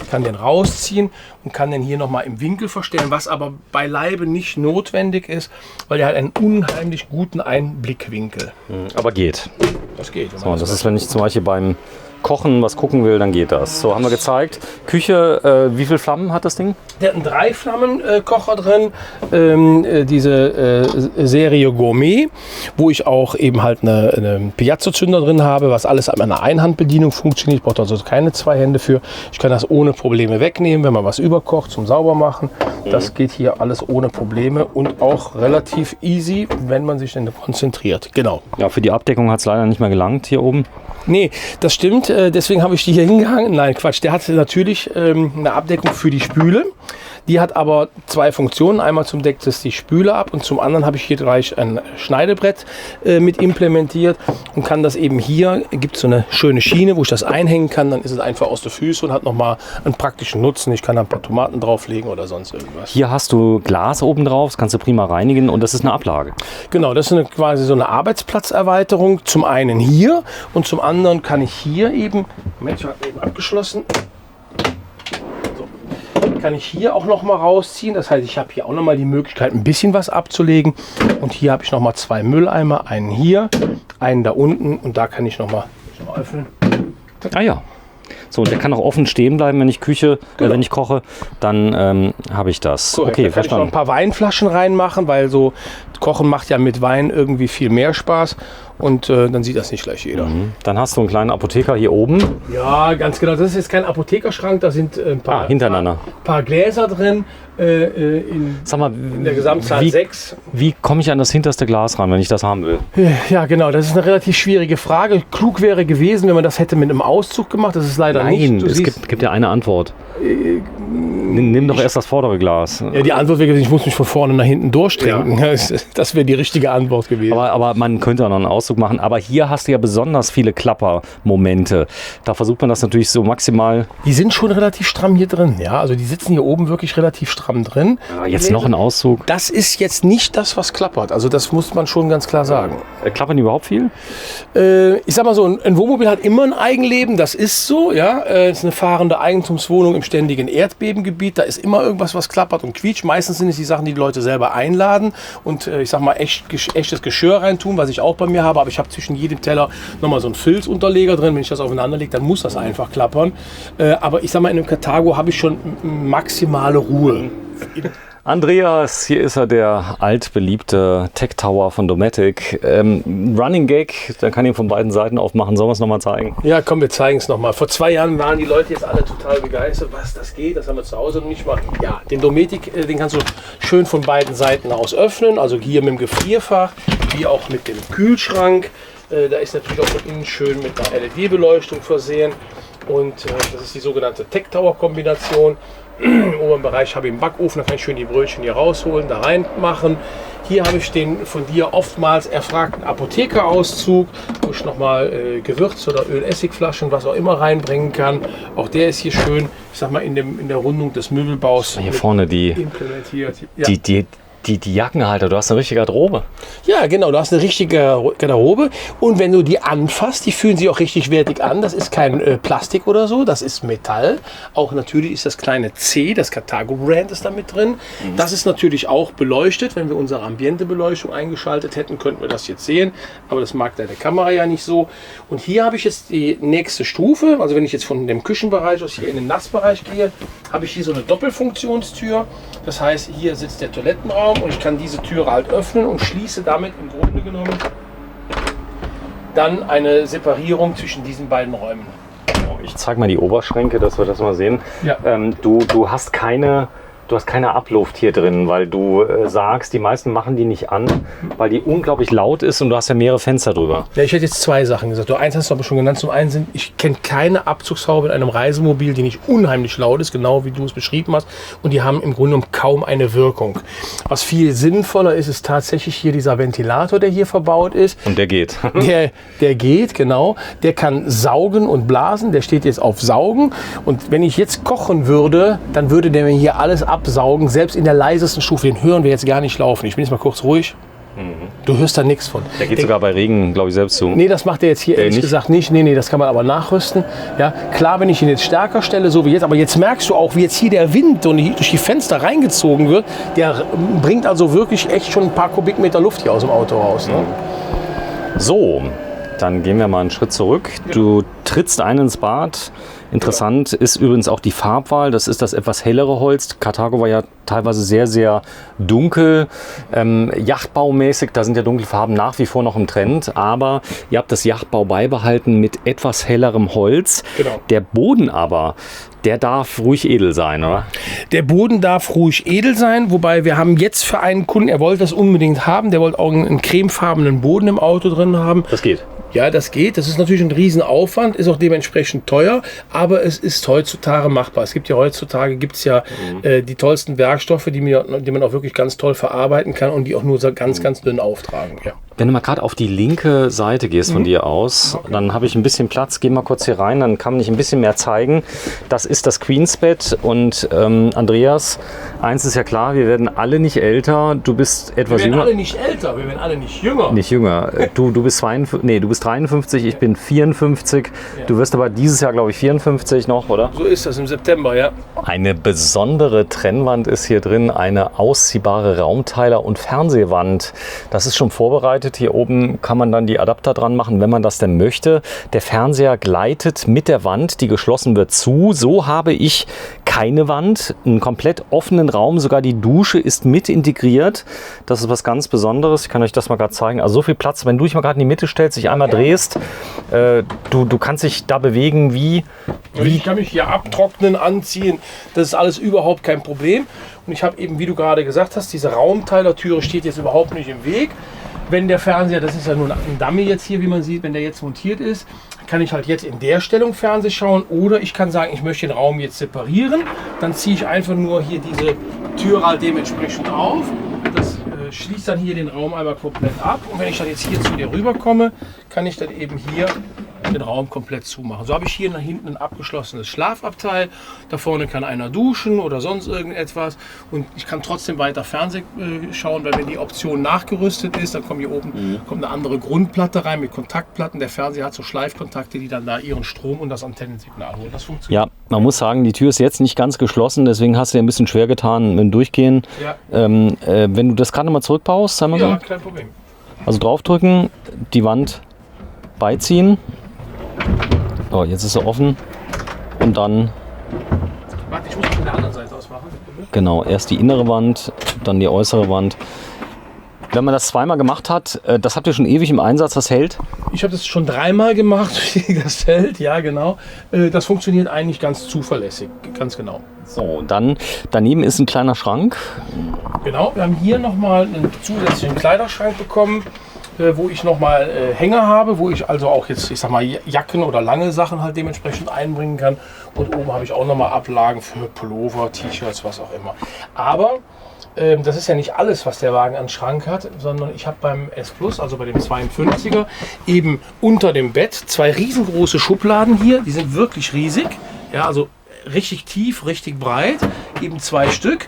Speaker 2: kann den rausziehen und kann den hier nochmal im Winkel verstellen, was aber beileibe nicht notwendig ist, weil der hat einen unheimlich guten Einblickwinkel.
Speaker 1: Aber geht.
Speaker 2: Das geht.
Speaker 1: So, das ist, wenn ich zum Beispiel beim Kochen was gucken will, dann geht das. So, haben wir gezeigt. Küche, wie viele Flammen hat das Ding?
Speaker 2: Der hat einen 3-Flammen-Kocher drin, diese Serie Gourmet, wo ich auch eben halt eine Piazza-Zünder drin habe, was alles an einer Einhandbedienung funktioniert. Ich brauche also keine 2 Hände für. Ich kann das ohne Probleme wegnehmen, wenn man was überkocht zum Saubermachen. Das geht hier alles ohne Probleme und auch relativ easy, wenn man sich dann konzentriert. Genau.
Speaker 1: Ja, für die Abdeckung hat es leider nicht mehr gelangt hier oben.
Speaker 2: Nee, das stimmt. Deswegen habe ich die hier hingehangen. Nein, Quatsch. Der hat natürlich eine Abdeckung für die Spüle. Die hat aber 2 Funktionen. Einmal zum deckt es die Spüle ab und zum anderen habe ich hier gleich ein Schneidebrett mit implementiert und kann das eben hier, gibt es so eine schöne Schiene, wo ich das einhängen kann. Dann ist es einfach aus der Füße und hat nochmal einen praktischen Nutzen. Ich kann da ein paar Tomaten drauflegen oder sonst irgendwas.
Speaker 1: Hier hast du Glas oben drauf, das kannst du prima reinigen und das ist eine Ablage.
Speaker 2: Genau, das ist quasi so eine Arbeitsplatzerweiterung. Zum einen hier und zum anderen kann ich hier eben, Moment, ich habe eben abgeschlossen, kann ich hier auch noch mal rausziehen. Das heißt, ich habe hier auch noch mal die Möglichkeit, ein bisschen was abzulegen. Und hier habe ich noch mal 2 Mülleimer. Einen hier, einen da unten. Und da kann ich noch mal öffnen.
Speaker 1: Ah ja. So, und der kann auch offen stehen bleiben, wenn ich wenn ich koche, dann habe ich das.
Speaker 2: Korrekt,
Speaker 1: okay,
Speaker 2: da kann ich noch ein paar Weinflaschen reinmachen, weil so Kochen macht ja mit Wein irgendwie viel mehr Spaß. Und dann sieht das nicht gleich jeder.
Speaker 1: Dann hast du einen kleinen Apotheker hier oben.
Speaker 2: Ja, ganz genau. Das ist jetzt kein Apothekerschrank, da sind ein paar,
Speaker 1: hintereinander.
Speaker 2: Paar Gläser drin.
Speaker 1: Sag mal,
Speaker 2: in der Gesamtzahl 6.
Speaker 1: Wie komme ich an das hinterste Glas ran, wenn ich das haben will?
Speaker 2: Ja, genau. Das ist eine relativ schwierige Frage. Klug wäre gewesen, wenn man das hätte mit einem Auszug gemacht. Das ist leider nicht.
Speaker 1: Nein, es gibt ja eine Antwort. Nimm doch erst das vordere Glas.
Speaker 2: Ja, die Antwort wäre gewesen, ich muss mich von vorne nach hinten durchtrinken. Ja. Das wäre die richtige Antwort gewesen.
Speaker 1: Aber man könnte auch noch einen Auszug machen. Aber hier hast du ja besonders viele Klappermomente. Da versucht man das natürlich so maximal.
Speaker 2: Die sind schon relativ stramm hier drin. Ja, also die sitzen hier oben wirklich relativ stramm drin.
Speaker 1: Ja, jetzt noch ein Auszug.
Speaker 2: Das ist jetzt nicht das, was klappert. Also das muss man schon ganz klar sagen.
Speaker 1: Klappern die überhaupt viel?
Speaker 2: Ich sag mal so, ein Wohnmobil hat immer ein Eigenleben. Das ist so. Ja, es ist eine fahrende Eigentumswohnung im ständigen Erdbebengebiet. Da ist immer irgendwas, was klappert und quietscht. Meistens sind es die Sachen, die Leute selber einladen und ich sag mal echtes Geschirr reintun, was ich auch bei mir habe. Aber ich habe zwischen jedem Teller nochmal so einen Filzunterleger drin. Wenn ich das aufeinander lege, dann muss das einfach klappern. Aber ich sag mal, in einem Carthago habe ich schon maximale Ruhe.
Speaker 1: Andreas, hier ist er, der altbeliebte Tech Tower von Dometic. Running Gag, da kann ich ihn von beiden Seiten aufmachen. Sollen wir es nochmal zeigen?
Speaker 2: Ja, komm, wir zeigen es nochmal. Vor 2 Jahren waren die Leute jetzt alle total begeistert. Was, das geht? Das haben wir zu Hause noch nicht mal. Ja, den Dometic, den kannst du schön von beiden Seiten aus öffnen. Also hier mit dem Gefrierfach, wie auch mit dem Kühlschrank. Da ist natürlich auch von innen schön mit einer LED-Beleuchtung versehen. Und das ist die sogenannte Tech Tower Kombination. Im oberen Bereich habe ich einen Backofen, da kann ich schön die Brötchen hier rausholen, da reinmachen. Hier habe ich den von dir oftmals erfragten Apothekerauszug, wo ich nochmal Gewürz- oder Öl-Essigflaschen, was auch immer reinbringen kann. Auch der ist hier schön, ich sag mal, in der Rundung des Möbelbaus
Speaker 1: hier vorne
Speaker 2: implementiert. Ja.
Speaker 1: Die Jackenhalter, du hast eine richtige Garderobe.
Speaker 2: Ja, genau, du hast eine richtige Garderobe und wenn du die anfasst, die fühlen sich auch richtig wertig an. Das ist kein Plastik oder so, das ist Metall. Auch natürlich ist das kleine C, das Carthago-Brand ist da mit drin. Das ist natürlich auch beleuchtet. Wenn wir unsere Ambiente-Beleuchtung eingeschaltet hätten, könnten wir das jetzt sehen. Aber das mag deine Kamera ja nicht so. Und hier habe ich jetzt die nächste Stufe. Also wenn ich jetzt von dem Küchenbereich aus hier in den Nassbereich gehe, habe ich hier so eine Doppelfunktionstür. Das heißt, hier sitzt der Toilettenraum und ich kann diese Türe halt öffnen und schließe damit im Grunde genommen dann eine Separierung zwischen diesen beiden Räumen.
Speaker 1: Ich zeige mal die Oberschränke, dass wir das mal sehen.
Speaker 2: Ja.
Speaker 1: Du hast keine Abluft hier drin, weil du sagst, die meisten machen die nicht an, weil die unglaublich laut ist und du hast ja mehrere Fenster drüber.
Speaker 2: Ja, ich hätte jetzt 2 Sachen gesagt. Du, eins hast du aber schon genannt. Zum einen ich kenne keine Abzugshaube in einem Reisemobil, die nicht unheimlich laut ist, genau wie du es beschrieben hast. Und die haben im Grunde genommen kaum eine Wirkung. Was viel sinnvoller ist, ist tatsächlich hier dieser Ventilator, der hier verbaut ist.
Speaker 1: Und der geht.
Speaker 2: Der geht, genau. Der kann saugen und blasen. Der steht jetzt auf Saugen. Und wenn ich jetzt kochen würde, dann würde der mir hier alles absaugen, selbst in der leisesten Stufe. Den hören wir jetzt gar nicht laufen. Ich bin jetzt mal kurz ruhig. Du hörst da nichts von.
Speaker 1: Der geht sogar bei Regen, glaube ich, selbst zu.
Speaker 2: Nee, das macht er jetzt hier ehrlich gesagt nicht. Nee, das kann man aber nachrüsten. Ja, klar, wenn ich ihn jetzt stärker stelle, so wie jetzt, aber jetzt merkst du auch, wie jetzt hier der Wind durch die Fenster reingezogen wird. Der bringt also wirklich echt schon ein paar Kubikmeter Luft hier aus dem Auto raus. Ne?
Speaker 1: So, dann gehen wir mal einen Schritt zurück. Du trittst ein ins Bad. Interessant ist übrigens auch die Farbwahl. Das ist das etwas hellere Holz. Carthago war ja teilweise sehr, sehr dunkel. Yachtbaumäßig, da sind ja dunkle Farben nach wie vor noch im Trend. Aber ihr habt das Yachtbau beibehalten mit etwas hellerem Holz.
Speaker 2: Genau.
Speaker 1: Der Boden aber, der darf ruhig edel sein, oder?
Speaker 2: Der Boden darf ruhig edel sein, wobei wir haben jetzt für einen Kunden, er wollte das unbedingt haben, der wollte auch einen cremefarbenen Boden im Auto drin haben.
Speaker 1: Das geht.
Speaker 2: Ja, das geht. Das ist natürlich ein Riesenaufwand, ist auch dementsprechend teuer, aber es ist heutzutage machbar. Es gibt ja heutzutage die tollsten Werkstoffe, die man auch wirklich ganz toll verarbeiten kann und die auch nur so ganz dünn auftragen. Ja.
Speaker 1: Wenn du mal gerade auf die linke Seite gehst von dir aus, dann habe ich ein bisschen Platz. Geh mal kurz hier rein, dann kann ich ein bisschen mehr zeigen. Das ist das Queensbett und Andreas, eins ist ja klar, wir werden alle nicht älter. Du bist etwas jünger.
Speaker 2: Wir werden alle nicht älter, wir werden alle nicht jünger.
Speaker 1: Nicht jünger. Du bist 53, ich bin 54. Ja. Du wirst aber dieses Jahr, glaube ich, 54 noch, oder?
Speaker 2: So ist das im September, ja.
Speaker 1: Eine besondere Trennwand ist hier drin, eine ausziehbare Raumteiler- und Fernsehwand. Das ist schon vorbereitet. Hier oben kann man dann die Adapter dran machen, wenn man das denn möchte. Der Fernseher gleitet mit der Wand, die geschlossen wird, zu. So habe ich keine Wand, einen komplett offenen Raum. Sogar die Dusche ist mit integriert. Das ist was ganz Besonderes. Ich kann euch das mal gerade zeigen. Also so viel Platz, wenn du dich mal gerade in die Mitte stellst, dich einmal drehst, du kannst dich da bewegen wie...
Speaker 2: Ich kann mich hier abtrocknen, anziehen. Das ist alles überhaupt kein Problem. Und ich habe eben, wie du gerade gesagt hast, diese Raumteilertüre steht jetzt überhaupt nicht im Weg. Wenn der Fernseher, das ist ja nur ein Dummy jetzt hier, wie man sieht, wenn der jetzt montiert ist, kann ich halt jetzt in der Stellung Fernsehen schauen oder ich kann sagen, ich möchte den Raum jetzt separieren. Dann ziehe ich einfach nur hier diese Tür halt dementsprechend auf. Das schließt dann hier den Raum einmal komplett ab. Und wenn ich dann jetzt hier zu dir rüber komme, kann ich dann eben hier den Raum komplett zumachen. So habe ich hier nach hinten ein abgeschlossenes Schlafabteil. Da vorne kann einer duschen oder sonst irgendetwas. Und ich kann trotzdem weiter Fernsehen schauen, weil wenn die Option nachgerüstet ist, dann kommt hier oben kommt eine andere Grundplatte rein mit Kontaktplatten. Der Fernseher hat so Schleifkontakte, die dann da ihren Strom und das Antennensignal holen. Das funktioniert.
Speaker 1: Ja, man muss sagen, die Tür ist jetzt nicht ganz geschlossen, deswegen hast du dir ein bisschen schwer getan mit dem Durchgehen. Ja. Wenn du das gerade mal zurückbaust, sagen wir so.
Speaker 2: Ja, kein Problem.
Speaker 1: Also draufdrücken, die Wand beiziehen. Oh, jetzt ist sie offen und dann...
Speaker 2: Warte, ich muss von der anderen Seite aus machen.
Speaker 1: Genau, erst die innere Wand, dann die äußere Wand. Wenn man das zweimal gemacht hat, das habt ihr schon ewig im Einsatz, das hält?
Speaker 2: Ich habe das schon 3-mal gemacht, das hält, ja genau. Das funktioniert eigentlich ganz zuverlässig, ganz genau.
Speaker 1: So, dann daneben ist ein kleiner Schrank.
Speaker 2: Genau, wir haben hier nochmal einen zusätzlichen Kleiderschrank bekommen, wo ich nochmal Hänger habe, wo ich also auch jetzt, ich sag mal, Jacken oder lange Sachen halt dementsprechend einbringen kann. Und oben habe ich auch nochmal Ablagen für Pullover, T-Shirts, was auch immer. Aber das ist ja nicht alles, was der Wagen an Schrank hat, sondern ich habe beim S Plus, also bei dem 52er, eben unter dem Bett 2 riesengroße Schubladen hier. Die sind wirklich riesig, ja, also richtig tief, richtig breit, eben 2 Stück.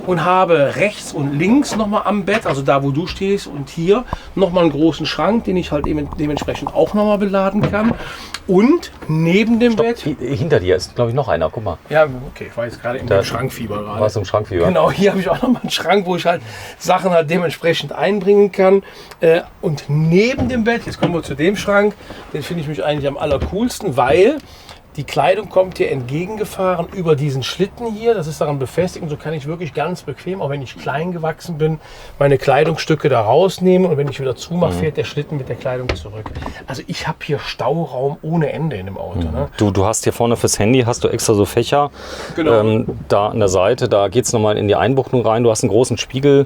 Speaker 2: Und habe rechts und links nochmal am Bett, also da wo du stehst und hier, nochmal einen großen Schrank, den ich halt eben dementsprechend auch nochmal beladen kann. Und neben dem Bett...
Speaker 1: Hinter dir ist, glaube ich, noch einer, guck mal.
Speaker 2: Ja, okay, ich war jetzt gerade im Schrankfieber gerade.
Speaker 1: Warst du im Schrankfieber?
Speaker 2: Genau, hier habe ich auch nochmal einen Schrank, wo ich halt Sachen halt dementsprechend einbringen kann. Und neben dem Bett, jetzt kommen wir zu dem Schrank, den finde ich mich eigentlich am allercoolsten, weil... Die Kleidung kommt hier entgegengefahren über diesen Schlitten hier. Das ist daran befestigt und so kann ich wirklich ganz bequem, auch wenn ich klein gewachsen bin, meine Kleidungsstücke da rausnehmen. Und wenn ich wieder zumache, fährt der Schlitten mit der Kleidung zurück. Also ich habe hier Stauraum ohne Ende in dem Auto. Ne?
Speaker 1: Du hast hier vorne fürs Handy, hast du extra so Fächer.
Speaker 2: Genau.
Speaker 1: Da an der Seite, da geht es nochmal in die Einbuchtung rein. Du hast einen großen Spiegel,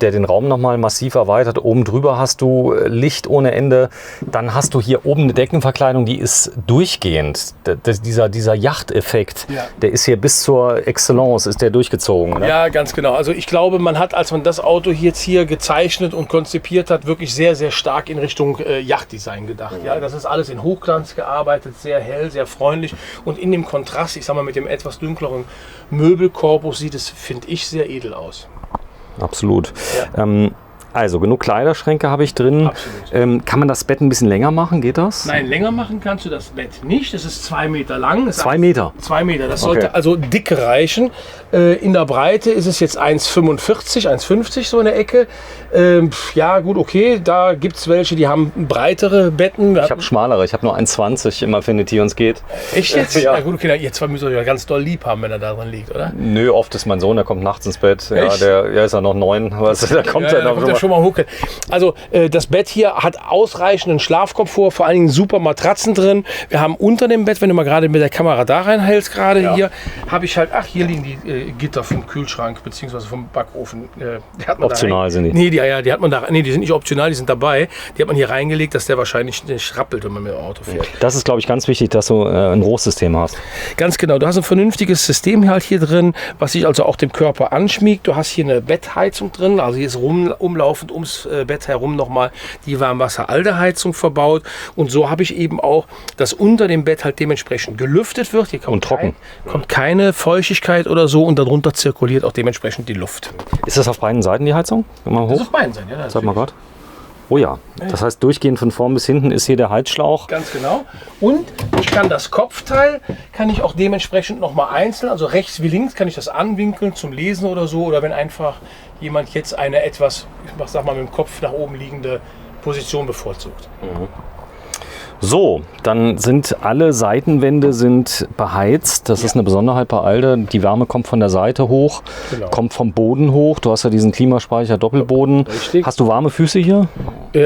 Speaker 1: der den Raum nochmal massiv erweitert. Oben drüber hast du Licht ohne Ende. Dann hast du hier oben eine Deckenverkleidung, die ist durchgehend. Dieser Yachteffekt, der ist hier bis zur Excellence, ist der durchgezogen. Ne?
Speaker 2: Ja, ganz genau. Also ich glaube, man hat, als man das Auto jetzt hier gezeichnet und konzipiert hat, wirklich sehr, sehr stark in Richtung Yachtdesign gedacht. Ja, das ist alles in Hochglanz gearbeitet, sehr hell, sehr freundlich. Und in dem Kontrast, ich sag mal, mit dem etwas dunkleren Möbelkorpus sieht es, finde ich, sehr edel aus.
Speaker 1: Absolut. Ja. Also genug Kleiderschränke habe ich drin.
Speaker 2: Absolut.
Speaker 1: Kann man das Bett ein bisschen länger machen? Geht das?
Speaker 2: Nein, länger machen kannst du das Bett nicht. Es ist 2 Meter lang.
Speaker 1: 2 Meter?
Speaker 2: 2 Meter. Das sollte also dick reichen. In der Breite ist es jetzt 1,45, 1,50 so in der Ecke. Ja gut, okay. Da gibt es welche, die haben breitere Betten.
Speaker 1: Ich habe schmalere. Ich habe nur 1,20 im Affinity und es geht.
Speaker 2: Echt jetzt? Ja gut, okay. Ihr zwei müsst euch ja ganz doll lieb haben, wenn er da drin liegt, oder?
Speaker 1: Nö, oft ist mein Sohn, der kommt nachts ins Bett. Ja, der ist ja noch 9. Da kommt er noch
Speaker 2: schon mal hoch. Also das Bett hier hat ausreichenden Schlafkomfort, vor allen Dingen super Matratzen drin. Wir haben unter dem Bett, wenn du mal gerade mit der Kamera da reinhältst, gerade hier, habe ich halt, hier liegen die Gitter vom Kühlschrank bzw. vom Backofen. Die hat man
Speaker 1: optional sind die?
Speaker 2: Nee, die hat man da, nee, die sind nicht optional, die sind dabei. Die hat man hier reingelegt, dass der wahrscheinlich nicht rappelt, wenn man mit dem Auto fährt.
Speaker 1: Das ist, glaube ich, ganz wichtig, dass du ein Großsystem hast.
Speaker 2: Ganz genau. Du hast ein vernünftiges System halt hier drin, was sich also auch dem Körper anschmiegt. Du hast hier eine Bettheizung drin, also hier ist umlaufend ums Bett herum nochmal die Warmwasser-Aldeheizung verbaut. Und so habe ich eben auch, dass unter dem Bett halt dementsprechend gelüftet wird. Hier kommt
Speaker 1: trocken.
Speaker 2: Kommt keine Feuchtigkeit oder so und darunter zirkuliert auch dementsprechend die Luft.
Speaker 1: Ist das auf beiden Seiten die Heizung? Mal hoch.
Speaker 2: Das ist auf beiden Seiten, ja.
Speaker 1: Sag mal Gott. Oh ja, das heißt durchgehend von vorn bis hinten ist hier der Heizschlauch.
Speaker 2: Ganz genau. Und ich kann das Kopfteil, kann ich auch dementsprechend nochmal einzeln, also rechts wie links kann ich das anwinkeln zum Lesen oder so. Oder wenn einfach jemand jetzt eine etwas, ich sag mal mit dem Kopf nach oben liegende Position bevorzugt.
Speaker 1: Mhm. So, dann sind alle Seitenwände sind beheizt. Das ist eine Besonderheit bei Alde. Die Wärme kommt von der Seite hoch, kommt vom Boden hoch. Du hast ja diesen Klimaspeicher Doppelboden.
Speaker 2: Richtig.
Speaker 1: Hast du warme Füße hier?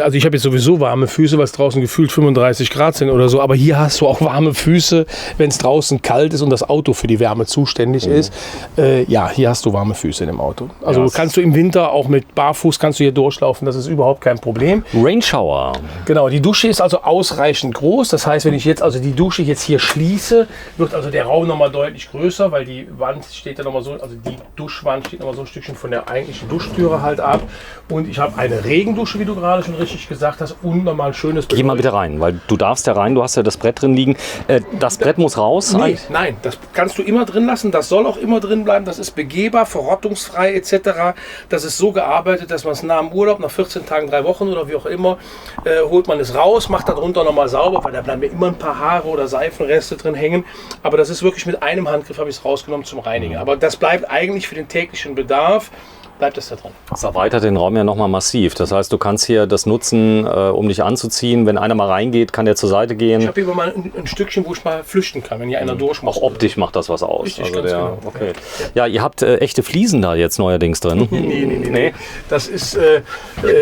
Speaker 2: Also ich habe jetzt sowieso warme Füße, weil es draußen gefühlt 35 Grad sind oder so. Aber hier hast du auch warme Füße, wenn es draußen kalt ist und das Auto für die Wärme zuständig ist. Ja, hier hast du warme Füße in dem Auto. Also kannst du im Winter auch mit Barfuß kannst du hier durchlaufen. Das ist überhaupt kein Problem.
Speaker 1: Rain Shower.
Speaker 2: Genau, die Dusche ist also ausreichend groß. Das heißt, wenn ich jetzt also die Dusche jetzt hier schließe, wird also der Raum nochmal deutlich größer, weil die Wand steht ja nochmal so, also die Duschwand steht nochmal so ein Stückchen von der eigentlichen Duschtüre halt ab. Und ich habe eine Regendusche, wie du gerade schon richtig gesagt hast, und nochmal ein schönes
Speaker 1: Geh mal bitte rein, weil du darfst ja rein, du hast ja das Brett drin liegen. Das Brett muss raus?
Speaker 2: Nein, das kannst du immer drin lassen, das soll auch immer drin bleiben, das ist begehbar, verrottungsfrei etc. Das ist so gearbeitet, dass man es nach dem Urlaub, nach 14 Tagen, 3 Wochen oder wie auch immer, holt man es raus, macht darunter nochmal sauber, weil da bleiben ja immer ein paar Haare oder Seifenreste drin hängen. Aber das ist wirklich mit einem Handgriff habe ich es rausgenommen zum Reinigen. Aber das bleibt eigentlich für den täglichen Bedarf. bleibt es da drin.
Speaker 1: Das erweitert den Raum ja nochmal massiv. Das heißt, du kannst hier das nutzen, um dich anzuziehen. Wenn einer mal reingeht, kann der zur Seite gehen.
Speaker 2: Ich habe hier mal ein Stückchen, wo ich mal flüchten kann, wenn hier einer durch muss.
Speaker 1: Auch optisch macht das was aus.
Speaker 2: Richtig, ganz genau.
Speaker 1: Okay. Ja, ihr habt echte Fliesen da jetzt neuerdings drin.
Speaker 2: Nee. Das ist,